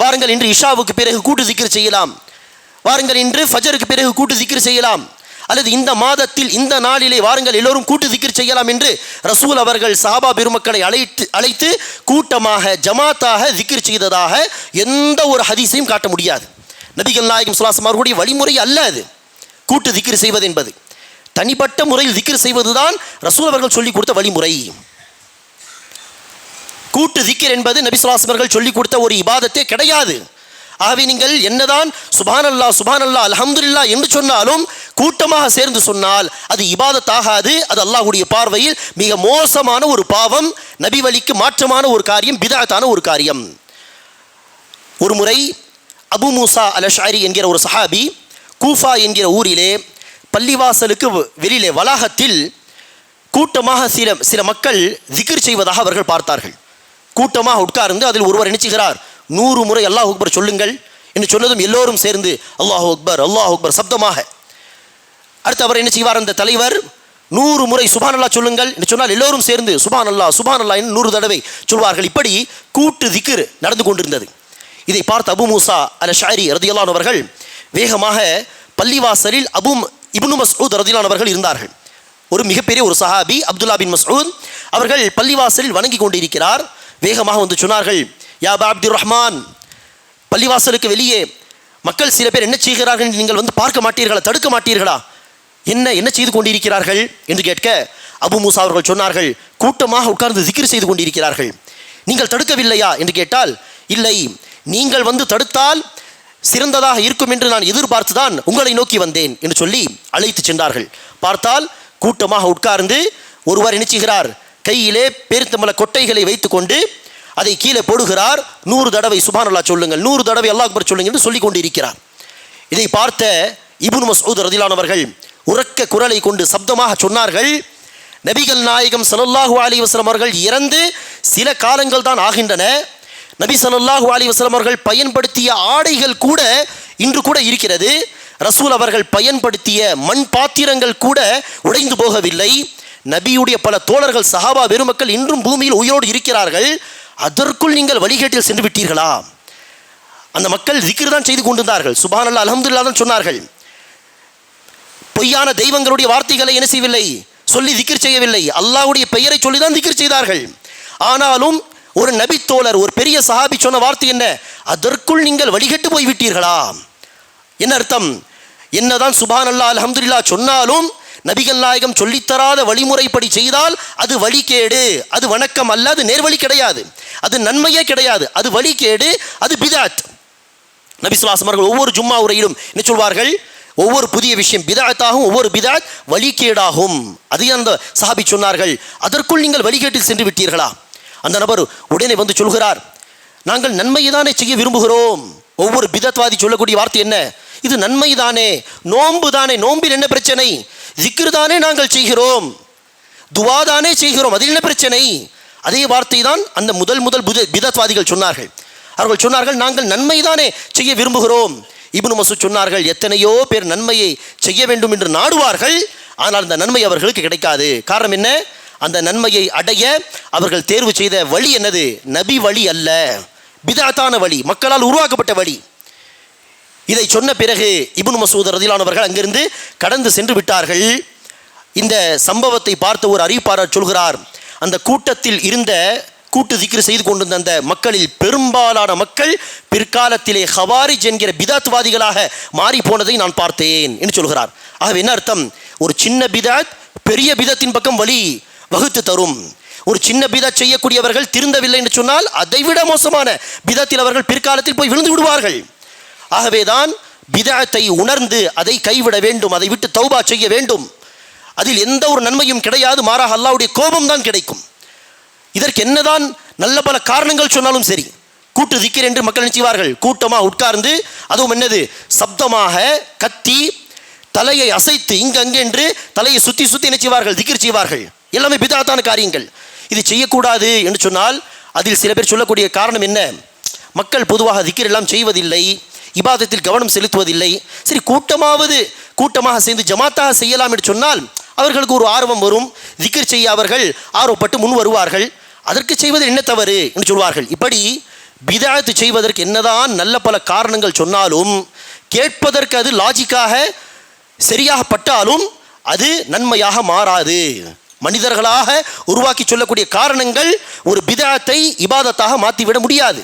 வாருங்கள் இன்று இஷாவுக்கு பிறகு கூட்டு திக்ர் செய்யலாம், வாருங்கள் இன்று ஃபஜருக்கு பிறகு கூட்டு திக்ர் செய்யலாம், அல்லது இந்த மாதத்தில் இந்த நாளிலே வாருங்கள் எல்லோரும் கூட்டு திக்ர் செய்யலாம் என்று ரசூல் அவர்கள் சஹாபா பெருமக்களை அழைத்து கூட்டமாக ஜமாத்தாக திக்ர் செய்ததாக எந்த ஒரு ஹதீஸையும் காட்ட முடியாது. நபிகள் நாயகம் ஸல்லல்லாஹு அலைஹி வஸல்லம் அவர்களுடைய வழிமுறை அல்ல அது. கூட்டு திக்ர் செய்வது என்பது தனிப்பட்ட முறையில் திக்ர் செய்வதுதான் ரசூல் அவர்கள் சொல்லிக் கொடுத்த வழிமுறை. கூட்டு திக்ர் என்பது நபி ஸல்லல்லாஹு அலைஹி வஸல்லம் அவர்கள் சொல்லிக் கொடுத்த ஒரு இபாதத்தே கிடையாது. ஆகவே நீங்கள் என்னதான் சுப்ஹானல்லாஹ் சுப்ஹானல்லாஹ் அல்ஹம்துலில்லாஹ் என்று சொன்னாலும் கூட்டமாக சேர்ந்து சொன்னால் அது இபாதத் ஆகாது. அது அல்லாஹ்வுடைய பார்வையில் மிக மோசமான ஒரு பாவம், நபி வழிக்கு மாற்றமான ஒரு காரியம், பிதஅத்தான ஒரு காரியம். ஒரு முறை அபு மூசா அல் அஷ்அரி என்கிற ஒரு சஹாபி கூஃபா என்கிற ஊரிலே பள்ளிவாசலுக்கு வெளியிலே வளாகத்தில் கூட்டமாக சில மக்கள் திக்ர் செய்வதாக அவர்கள் பார்த்தார்கள். கூட்டமாக உட்கார்ந்து அதில் ஒருவர் நினைச்சுகிறார், 100 முறை அல்லாஹ் அக்பர் சொல்லுங்கள் என்று சொன்னதும் எல்லோரும் சேர்ந்து அல்லாஹ் அக்பர் சப்தமாக. அடுத்து அவர் என்ன செய்வார், அந்த தலைவர் 100 முறை சுப்ஹானல்லாஹ் சொல்லுங்கள் என்று சொன்னால் எல்லோரும் சேர்ந்து சுப்ஹானல்லாஹ் என்று 100 தடவை சொல்வார்கள். இப்படி கூட்டு திக்ர் நடந்து கொண்டிருந்தது. இதை பார்த்த அபு மூசா அல் அஷ்அரி ரலியல்லாஹு அன்ஹு அவர்கள் வேகமாக பள்ளிவாசலில் இப்னு மஸ்ஊத் ரலியல்லாஹு அவர்கள் இருந்தார்கள். ஒரு மிகப்பெரிய ஒரு சஹாபி அப்துல்லா பின் மஸ்ஊத் அவர்கள் பள்ளிவாசலில் வணங்கி கொண்டிருக்கிறார். வேகமாக வந்து சொன்னார்கள், யா அபா அப்துர் ரஹ்மான், பள்ளிவாசலுக்கு வெளியே மக்கள் சில பேர் என்ன செய்கிறார்கள் நீங்கள் வந்து பார்க்க மாட்டீர்களா, தடுக்க மாட்டீர்களா, என்ன செய்து கொண்டிருக்கிறார்கள் என்று கேட்க அபு மூசா அவர்கள் சொன்னார்கள், கூட்டமாக உட்கார்ந்து திக்ர் செய்து கொண்டிருக்கிறார்கள், நீங்கள் தடுக்கவில்லையா என்று கேட்டால், இல்லை, நீங்கள் வந்து தடுத்தால் சிறந்ததாக இருக்கும் என்று நான் எதிர்பார்த்து தான் உங்களை நோக்கி வந்தேன் என்று சொல்லி அழைத்து சென்றார்கள். பார்த்தால் கூட்டமாக உட்கார்ந்து ஒருவர் நினைச்சுகிறார், கையிலே பேரித்தம்பல கொட்டைகளை வைத்துக்கொண்டு அதை கீழே போடுகிறார். 100 தடவை சுப்ஹானல்லாஹ் சொல்லுங்கள், 100 தடவை அல்லாஹ் அக்பர் சொல்லுங்கள் என்று சொல்லிக் கொண்டிருக்கிறார். இதை பார்த்த இப்னு மஸ்ஊத் ரலியல்லாஹு அன்ஹு அவர்கள் உரக்க குரலை கொண்டு சப்தமாக சொன்னார்கள், நபிகள் நாயகம் ஸல்லல்லாஹு அலைஹி வஸல்லம் அவர்கள் இறந்து சில காலங்கள் தான் ஆகின்றன. நபி ஸல்லல்லாஹு அலைஹி வஸல்லம் அவர்கள் பயன்படுத்திய ஆடைகள் கூட இன்று கூட இருக்கிறது. ரசூல் அவர்கள் பயன்படுத்திய மண் பாத்திரங்கள் கூட உடைந்து போகவில்லை. நபியுடைய பல தோழர்கள் சஹாபா பெருமக்கள் இன்றும் பூமியில் உயிரோடு இருக்கிறார்கள். அதற்குள் நீங்கள் வழிகேட்டில் சென்று விட்டீர்களா? அந்த மக்கள் திக்ர் தான் செய்து கொண்டிருந்தார்கள், சுப்ஹானல்லாஹ் அல்ஹம்துலில்லாஹ் தான் சொன்னார்கள். பொய்யான தெய்வங்களுடைய வார்த்தைகளை என்ன செய்யவில்லை, சொல்லி திக்ர் செய்யவில்லை, அல்லாஹ்வுடைய பெயரை சொல்லி தான் திக்ர் செய்தார்கள். ஆனாலும் ஒரு நபி தோழர், ஒரு பெரிய சஹாபி சொன்ன வார்த்தை என்ன, அதற்குள் நீங்கள் வழிகட்டு போய் விட்டீர்களா? என்ன அர்த்தம்? என்னதான் சுப்ஹானல்லாஹ் அல்ஹம்துலில்லாஹ் சொன்னாலும் நபிகள் நாயகம் சொல்லித்தராத வழிமுறைப்படி செய்தால் அது வழிகேடு, அது வணக்கம் அல்ல, அது நேர்வழி கிடையாது, அது நன்மையே கிடையாது, அது வழிகேடு, அது பிதஅத். நபி ஸல்லல்லாஹு அலைஹி வஸல்லம் ஒவ்வொரு ஜும்மா உரையிலும் என்ன சொல்வார்கள், ஒவ்வொரு புதிய விஷயம் பிதஅத்தாகும், ஒவ்வொரு பிதஅத் வழிகேடாகும். அதை அந்த சஹாபி சொன்னார்கள், அதற்குள் நீங்கள் வழிகேட்டில் சென்று விட்டீர்களா? அந்த நபர் உடனே வந்து சொல்கிறார், நாங்கள் நன்மையை தானே செய்ய விரும்புகிறோம். ஒவ்வொரு பிதத்வாதி சொல்லக்கூடிய வார்த்தை என்ன, இது நன்மை தானே, நோன்பு தானே, நோம்பில் என்ன பிரச்சனை, ஜிக்ர் தானே நாங்கள் செய்கிறோம், துவா தானே செய்கிறோம், அதில் என்ன பிரச்சனை? அதே வார்த்தை தான் அந்த முதல் பிதத்வாதிகள் சொன்னார்கள். அவர்கள் சொன்னார்கள், நாங்கள் நன்மை தானே செய்ய விரும்புகிறோம். இப்னு மஸ்ஊத் சொன்னார்கள், எத்தனையோ பேர் நன்மையை செய்ய வேண்டும் என்று நாடுவார்கள், ஆனால் அந்த நன்மை அவர்களுக்கு கிடைக்காது. காரணம் என்ன? அந்த நன்மையை அடைய அவர்கள் தேர்வு செய்த வழி என்னது? நபி வழி அல்ல, பிதஅத்தான வழி, மக்களால் உருவாக்கப்பட்ட வழி. இதை சொன்ன பிறகு இப்னு மஸ்ஊத் ரலியல்லாஹு அன்ஹு அவர்கள் அங்கிருந்து கடந்து சென்று விட்டார்கள். இந்த சம்பவத்தை பார்த்த ஒரு அறிவிப்பாளர் சொல்கிறார், அந்த கூட்டத்தில் இருந்த கூட்டு திக்ர் செய்து கொண்டிருந்த அந்த மக்களில் பெரும்பாலான மக்கள் பிற்காலத்திலே ஹவாரிஜ் என்கிற பிதத்வாதிகளாக மாறி போனதை நான் பார்த்தேன் என்று சொல்கிறார். ஆகவே என்ன அர்த்தம்? ஒரு சின்ன பிதத் பெரிய பிதத்தின் பக்கம் வழி வகுத்து தரும். ஒரு சின்ன பிதத் செய்யக்கூடியவர்கள் திருந்தவில்லை என்று சொன்னால் அதைவிட மோசமான பிதத்தில் அவர்கள் பிற்காலத்தில் போய் விழுந்து விடுவார்கள். ஆகவேதான் பிதஅத்தை உணர்ந்து அதை கைவிட வேண்டும், அதை விட்டு தௌபா செய்ய வேண்டும். அதில் எந்த ஒரு நன்மையும் கிடையாது, மாறாக அல்லாஹ்வுடைய கோபம் தான் கிடைக்கும். இதற்கு என்னதான் நல்ல பல காரணங்கள் சொன்னாலும் சரி, கூட்டு திக்ர் என்று மக்கள் நினைச்சுவார்கள், கூட்டமாக உட்கார்ந்து அதுவும் என்னது சப்தமாக கத்தி தலையை அசைத்து இங்கங்கே என்று தலையை சுற்றி நினைச்சுவார்கள், திக்ர் செய்வார்கள். எல்லாமே பிதஅத்தான காரியங்கள். இது செய்யக்கூடாது என்று சொன்னால் அதில் சில பேர் சொல்லக்கூடிய காரணம் என்ன, மக்கள் பொதுவாக திக்ர் எல்லாம் செய்வதில்லை, இபாதத்தில் கவனம் செலுத்துவதில்லை, சரி கூட்டமாக சேர்ந்து ஜமாத்தாக செய்யலாம் என்று சொன்னால் அவர்களுக்கு ஒரு ஆர்வம் வரும், திக்ர் செய்ய அவர்கள் ஆர்வப்பட்டு முன் வருவார்கள், அதற்கு செய்வது என்ன தவறு என்று சொல்வார்கள். இப்படி பிதஅத் செய்வதற்கு என்னதான் நல்ல பல காரணங்கள் சொன்னாலும் கேட்பதற்கு அது லாஜிக்காக சரியாக பட்டாலும் அது நன்மையாக மாறாது. மனிதர்களாக உருவாக்கி சொல்லக்கூடிய காரணங்கள் ஒரு பிதஅத்தை இபாதத்தாக மாற்றிவிட முடியாது.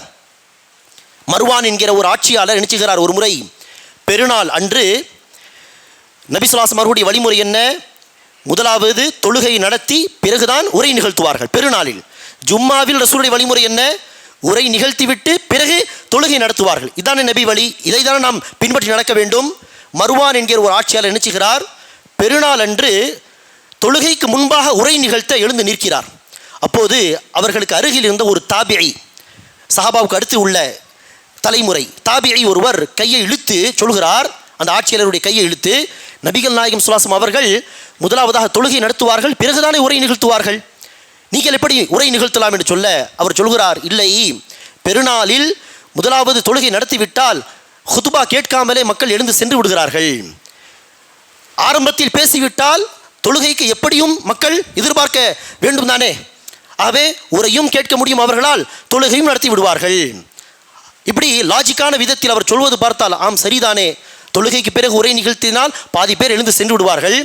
மர்வான் என்கிற ஒரு ஆட்சியாளர் நினைச்சுகிறார், ஒரு முறை பெருநாள் அன்று நபி ஸல்லல்லாஹு அலைஹி வஸல்லம் வழிமுறை என்ன? முதலாவது தொழுகை நடத்தி பிறகுதான் உரை நிகழ்த்துவார்கள். பெருநாளில் ஜும்மாவில் ரசூலுடைய வழிமுறை என்ன? உரை நிகழ்த்திவிட்டு பிறகு தொழுகை நடத்துவார்கள். இதான நபி வழி, இதை தானே நாம் பின்பற்றி நடக்க வேண்டும். மர்வான் என்கிற ஒரு ஆட்சியாளர் நினைச்சுகிறார், பெருநாள் அன்று தொழுகைக்கு முன்பாக உரை நிகழ்த்த எழுந்து நிற்கிறார். அப்போது அவர்களுக்கு அருகில் இருந்த ஒரு தாபிஇ, சஹாபாவுக்கு அடுத்து உள்ள தலைமுறை தாபிஇ ஒருவர் கையை இழுத்து சொல்கிறார், அந்த ஆட்சியாளருடைய கையை இழுத்து, நபிகள் நாயகம் ஸல்லல்லாஹு அலைஹி வஸல்லம் அவர்கள் முதலாவதாக தொழுகை நடத்துவார்கள், பிறகுதானே உரை நிகழ்த்துவார்கள், நீங்கள் எப்படி உரை நிகழ்த்தலாம் என்று சொல்ல அவர் சொல்கிறார், இல்லை, பெருநாளில் முதலாவது தொழுகை நடத்திவிட்டால் ஹுதுபா கேட்காமலே மக்கள் எழுந்து சென்று விடுகிறார்கள். ஆரம்பத்தில் பேசிவிட்டால் தொழுகைக்கு எப்படியும் மக்கள் எதிர்பார்க்க வேண்டும் தானே, ஆகவே உரையும் கேட்க முடியும் அவர்களால், தொழுகையும் நடத்தி விடுவார்கள். இப்படி லாஜிக்கான விதத்தில் அவர் சொல்வது பார்த்தால் ஆம் சரிதானே, தொழுகைக்கு பிறகு உரை நிகழ்த்தினால் பாதி பேர் எழுந்து சென்று விடுவார்கள்,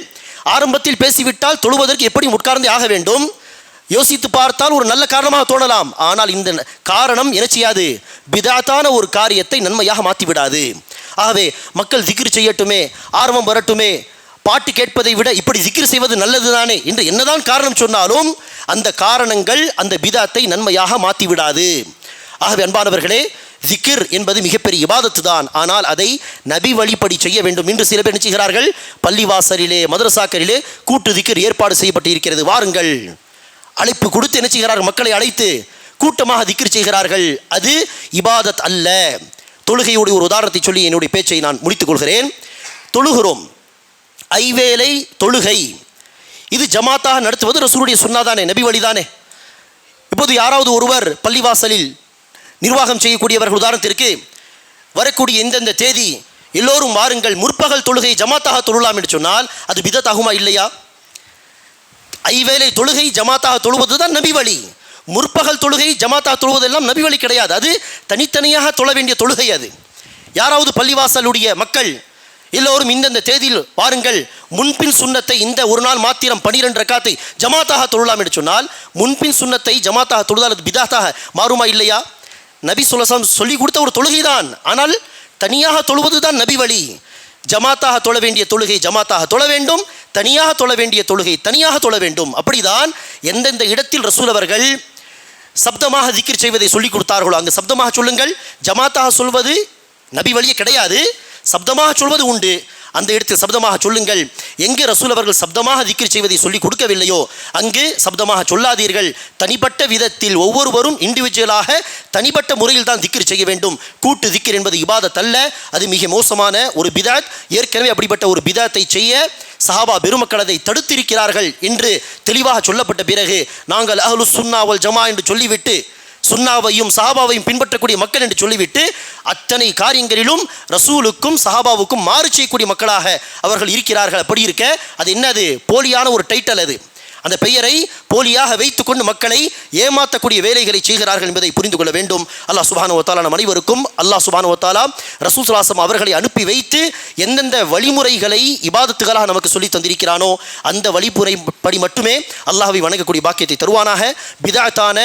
ஆரம்பத்தில் பேசிவிட்டால் தொழுவதற்கு எப்படியும் உட்கார்ந்தே ஆக வேண்டும். யோசித்து பார்த்தால் ஒரு நல்ல காரணமாக தோணலாம். ஆனால் இந்த காரணம் என்ன செய்யாது? பிதஅத்தான ஒரு காரியத்தை நன்மையாக மாற்றிவிடாது. ஆகவே மக்கள் திக்ர் செய்யட்டுமே, ஆர்வம் வரட்டுமே, பாட்டு கேட்பதை விட இப்படி திக்ர் செய்வது நல்லது தானே என்று என்னதான் காரணம் சொன்னாலும் அந்த காரணங்கள் அந்த பிதஅத்தை நன்மையாக மாற்றிவிடாது. ஆகவே அன்பானவர்களே, திக்ர் என்பது மிகப்பெரிய இபாதத்து தான். ஆனால் அதை நபி வழிப்படி செய்ய வேண்டும். இன்று சில பேர் நினைச்சுகிறார்கள், பள்ளிவாசலிலே மதரசாக்களிலே கூட்டு திக்ர் ஏற்பாடு செய்யப்பட்டு இருக்கிறது, வாருங்கள், அழைப்பு கொடுத்து என்ன செய்கிறார்கள்? மக்களை அழைத்து கூட்டமாக திக்ர் செய்கிறார்கள். அது இபாதத் அல்ல. தொழுகையுடைய ஒரு உதாரணத்தை சொல்லி என்னுடைய பேச்சை நான் முடித்துக் கொள்கிறேன். தொழுகிறோம், ஐவேளை தொழுகை, இது ஜமாத்தாக நடத்துவது ரசூலுடைய சுன்னாதானே, நபி வழிதானே. இப்போது யாராவது ஒருவர் பள்ளிவாசலில் நிர்வாகம் செய்யக்கூடியவர்கள் உதாரணத்திற்கு வரக்கூடிய எந்தெந்த தேதி எல்லோரும் வாருங்கள், முற்பகல் தொழுகை ஜமாத்தாக தொழலாம் என்று சொன்னால் அது பிதஅத்தாகுமா இல்லையா? ஐவேளை தொழுகை ஜமாத்தாக தொழுவது தான் நபி வழி. முற்பகல் தொழுகை ஜமாத்தாக தொழுவதெல்லாம் நபி வழி கிடையாது. அது தனித்தனியாக தொழ வேண்டிய தொழுகை. அது யாராவது பள்ளிவாசலுடைய மக்கள் எல்லோரும் இந்தந்த தேதியில் வாருங்கள், முன்பின் சுன்னத்தை இந்த ஒரு நாள் மாத்திரம் 12 ரக்காத்தை ஜமாத்தாக தொழலாம் என்று சொன்னால் முன்பின் சுன்னத்தை ஜமாத்தாக தொழுதால் அது பிதஅத்தாக மாறுமா இல்லையா? நபி ஸல்லல்லாஹு அலைஹி வஸல்லம் சொல்லி கொடுத்த ஒரு தொழுகை தான். ஆனால் தனியாக தொழுவது தான் நபி வழி. ஜமாத்தாக தொழ வேண்டிய தொழுகை ஜமாத்தாக தொழ வேண்டும், தனியாக தொழ வேண்டிய தொழுகை தனியாக தொழ வேண்டும். அப்படிதான் எந்தெந்த இடத்தில் ரசூல் அவர்கள் சப்தமாக திக்ர் செய்வதை சொல்லிக் கொடுத்தார்களோ அங்கு சப்தமாக சொல்லுங்கள். ஜமாத்தாக சொல்வது நபி வழியே கிடையாது, சப்தமாக சொல்வது உண்டு. அந்த இடத்தில் சப்தமாக சொல்லுங்கள். எங்கே ரசூல் அவர்கள் சப்தமாக திக்ர் செய்வதை சொல்லி கொடுக்கவில்லையோ அங்கு சப்தமாக சொல்லாதீர்கள். தனிப்பட்ட விதத்தில் ஒவ்வொருவரும் இண்டிவிஜுவலாக தனிப்பட்ட முறையில் தான் திக்ர் செய்ய வேண்டும். கூட்டு திக்ர் என்பது இபாதத் அல்ல, அது மிக மோசமான ஒரு பிதஅத். ஏற்கனவே அப்படிப்பட்ட ஒரு பிதஅத்தை செய்ய சஹாபா பெருமக்கள் அதை தடுத்திருக்கிறார்கள் என்று தெளிவாக சொல்லப்பட்ட பிறகு நாங்கள் அஹ்லுஸ் சுன்னா வல் ஜமா என்று சொல்லிவிட்டு சுன்னாவையும் சஹாபாவையும் பின்பற்றக்கூடிய மக்கள் என்று சொல்லிவிட்டு அத்தனை காரியங்களிலும் ரசூலுக்கும் சஹாபாவுக்கும் மாறு செய்யக்கூடிய மக்களாக அவர்கள் இருக்கிறார்கள். அப்படி இருக்க அது என்னது? போலியான ஒரு டைட்டில். அது அந்த பெயரை போலியாக வைத்துக்கொண்டு மக்களை ஏமாற்றக்கூடிய வேலைகளை செய்கிறார்கள் என்பதை புரிந்து கொள்ள வேண்டும். அல்லாஹ் சுப்ஹானஹு வ தஆலா நம் அனைவருக்கும் அல்லாஹ் சுப்ஹானஹு வ தஆலா ரசூல் ஸல்லல்லாஹு அலைஹி வஸல்லம் அவர்களை அனுப்பி வைத்து எந்தெந்த வழிமுறைகளை இபாதத்துகளாக நமக்கு சொல்லி தந்திருக்கிறானோ அந்த வழிமுறைப்படி மட்டுமே அல்லாஹ்வை வணங்கக்கூடிய பாக்கியத்தை தருவானாக. பிதஅத்தான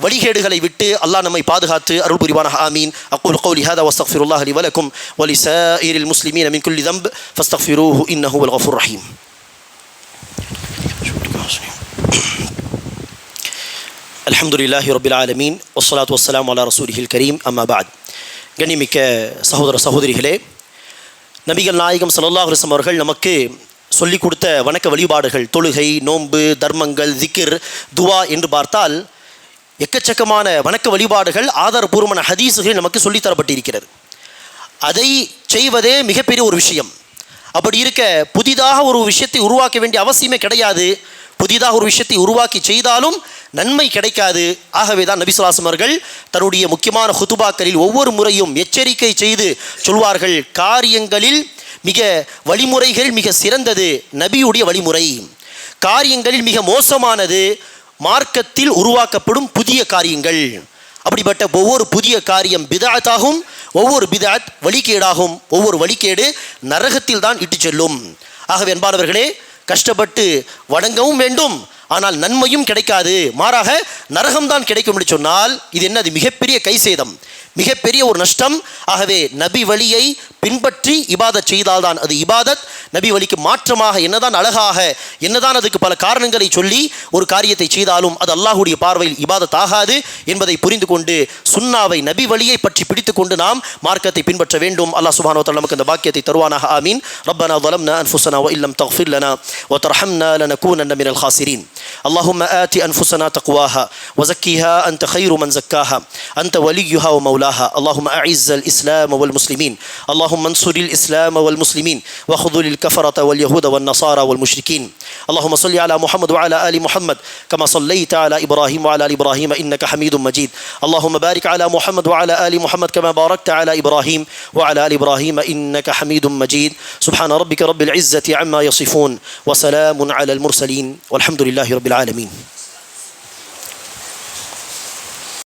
வழிகேடுகளை விட்டு அல்லாஹ் நம்மை பாதுகாத்து அருள் புரிவானாக. ஆமீன். அகூலு கௌலி ஹாதா வஸ்தக்ஃபிருல்லாஹ லி வ லக்கும் வ லிஸாயிரில் முஸ்லிமீன மின் குல்லி ذنب فاستغفروه انه هو الغفور الرحيم. அல்ஹம்துலில்லாஹி ரப்பில் ஆலமீன் வஸ்ஸலாத்து வஸ்ஸலாமு அலா ரசூலிஹில் கரீம். அம்மா பஅத். கண்ணியமிக்க சகோதர சகோதரிகளே, நபிகள் நாயகம் ஸல்லல்லாஹு அலைஹி வஸல்லம் அவர்கள் நமக்கு சொல்லிக் கொடுத்த வணக்க வழிபாடுகள், தொழுகை, நோன்பு, தர்மங்கள், திக்ர், துவா என்று பார்த்தால் எக்கச்சக்கமான வணக்க வழிபாடுகள் ஆதாரபூர்வமான ஹதீஸுகள் நமக்கு சொல்லித்தரப்பட்டிருக்கிறது. அதை செய்வதே மிகப்பெரிய ஒரு விஷயம். அப்படி இருக்க புதிதாக ஒரு விஷயத்தை உருவாக்க வேண்டிய அவசியமே கிடையாது. புதிதாக ஒரு விஷயத்தை உருவாக்கி செய்தாலும் நன்மை கிடைக்காது. ஆகவே தான் நபி ஸல்லல்லாஹு அலைஹி வஸல்லம் அவர்கள் தன்னுடைய முக்கியமான ஹுதுபாக்களில் ஒவ்வொரு முறையும் எச்சரிக்கை செய்து சொல்வார்கள், காரியங்களில் மிக வழிமுறைகள் மிக சிறந்தது நபியுடைய வழிமுறை, காரியங்களில் மிக மோசமானது மார்க்கத்தில் உருவாக்கப்படும் புதிய காரியங்கள். அப்படிப்பட்ட ஒவ்வொரு புதிய காரியம் பிதஅத்தாகும், ஒவ்வொரு பிதஅத் வழிகேடாகும். ஒவ்வொரு வழிகேடு நரகத்தில் தான் இட்டு செல்லும். ஆகவே அன்பானவர்களே, கஷ்டப்பட்டு வணங்கவும் வேண்டும், ஆனால் நன்மையும் கிடைக்காது, மாறாக நரகம்தான் கிடைக்கும் என்று சொன்னால் இது என்னது? மிகப்பெரிய கைசேதம், மிகப்பெரிய ஒரு நஷ்டம். ஆகவே நபி வழியை பின்பற்றி இபாதத் செய்தால்தான் அது இபாதத். நபி வழிக்கு மாற்றமாக என்னதான் அழகாக, என்னதான் அதுக்கு பல காரணங்களை சொல்லி ஒரு காரியத்தை செய்தாலும் அது அல்லாஹ்வுடைய பார்வையில் இபாதத் ஆகாது என்பதை புரிந்து கொண்டு சுன்னாவை, நபி வழியை பற்றி பிடித்து கொண்டு நாம் மார்க்கத்தை பின்பற்ற வேண்டும். அல்லாஹ் சுப்ஹானஹு வ தஆலா நமக்கு அந்த பாக்கியத்தை தருவானாக. ஆமீன். ரப்பனா ظلمنا أنفسنا وإن لم تغفر لنا وترحمنا لنكونن من الخاسرين. اللهم آت أنفسنا تقواها وزكها أنت خير من زكاها أنت وليها ومولاها. اللهم أعز الإسلام والمسلمين. اللهم انصر الإسلام والمسلمين وخذل الكفرة واليهود والنصارى والمشركين. اللهم صل على محمد وعلى آل محمد كما صليت على إبراهيم وعلى آل إبراهيم إنك حميد مجيد. اللهم بارك على محمد وعلى آل محمد كما باركت على إبراهيم وعلى آل إبراهيم إنك حميد مجيد. سبحان ربك رب العزة عما يصفون وسلام على المرسلين والحمد لله رب العالمين.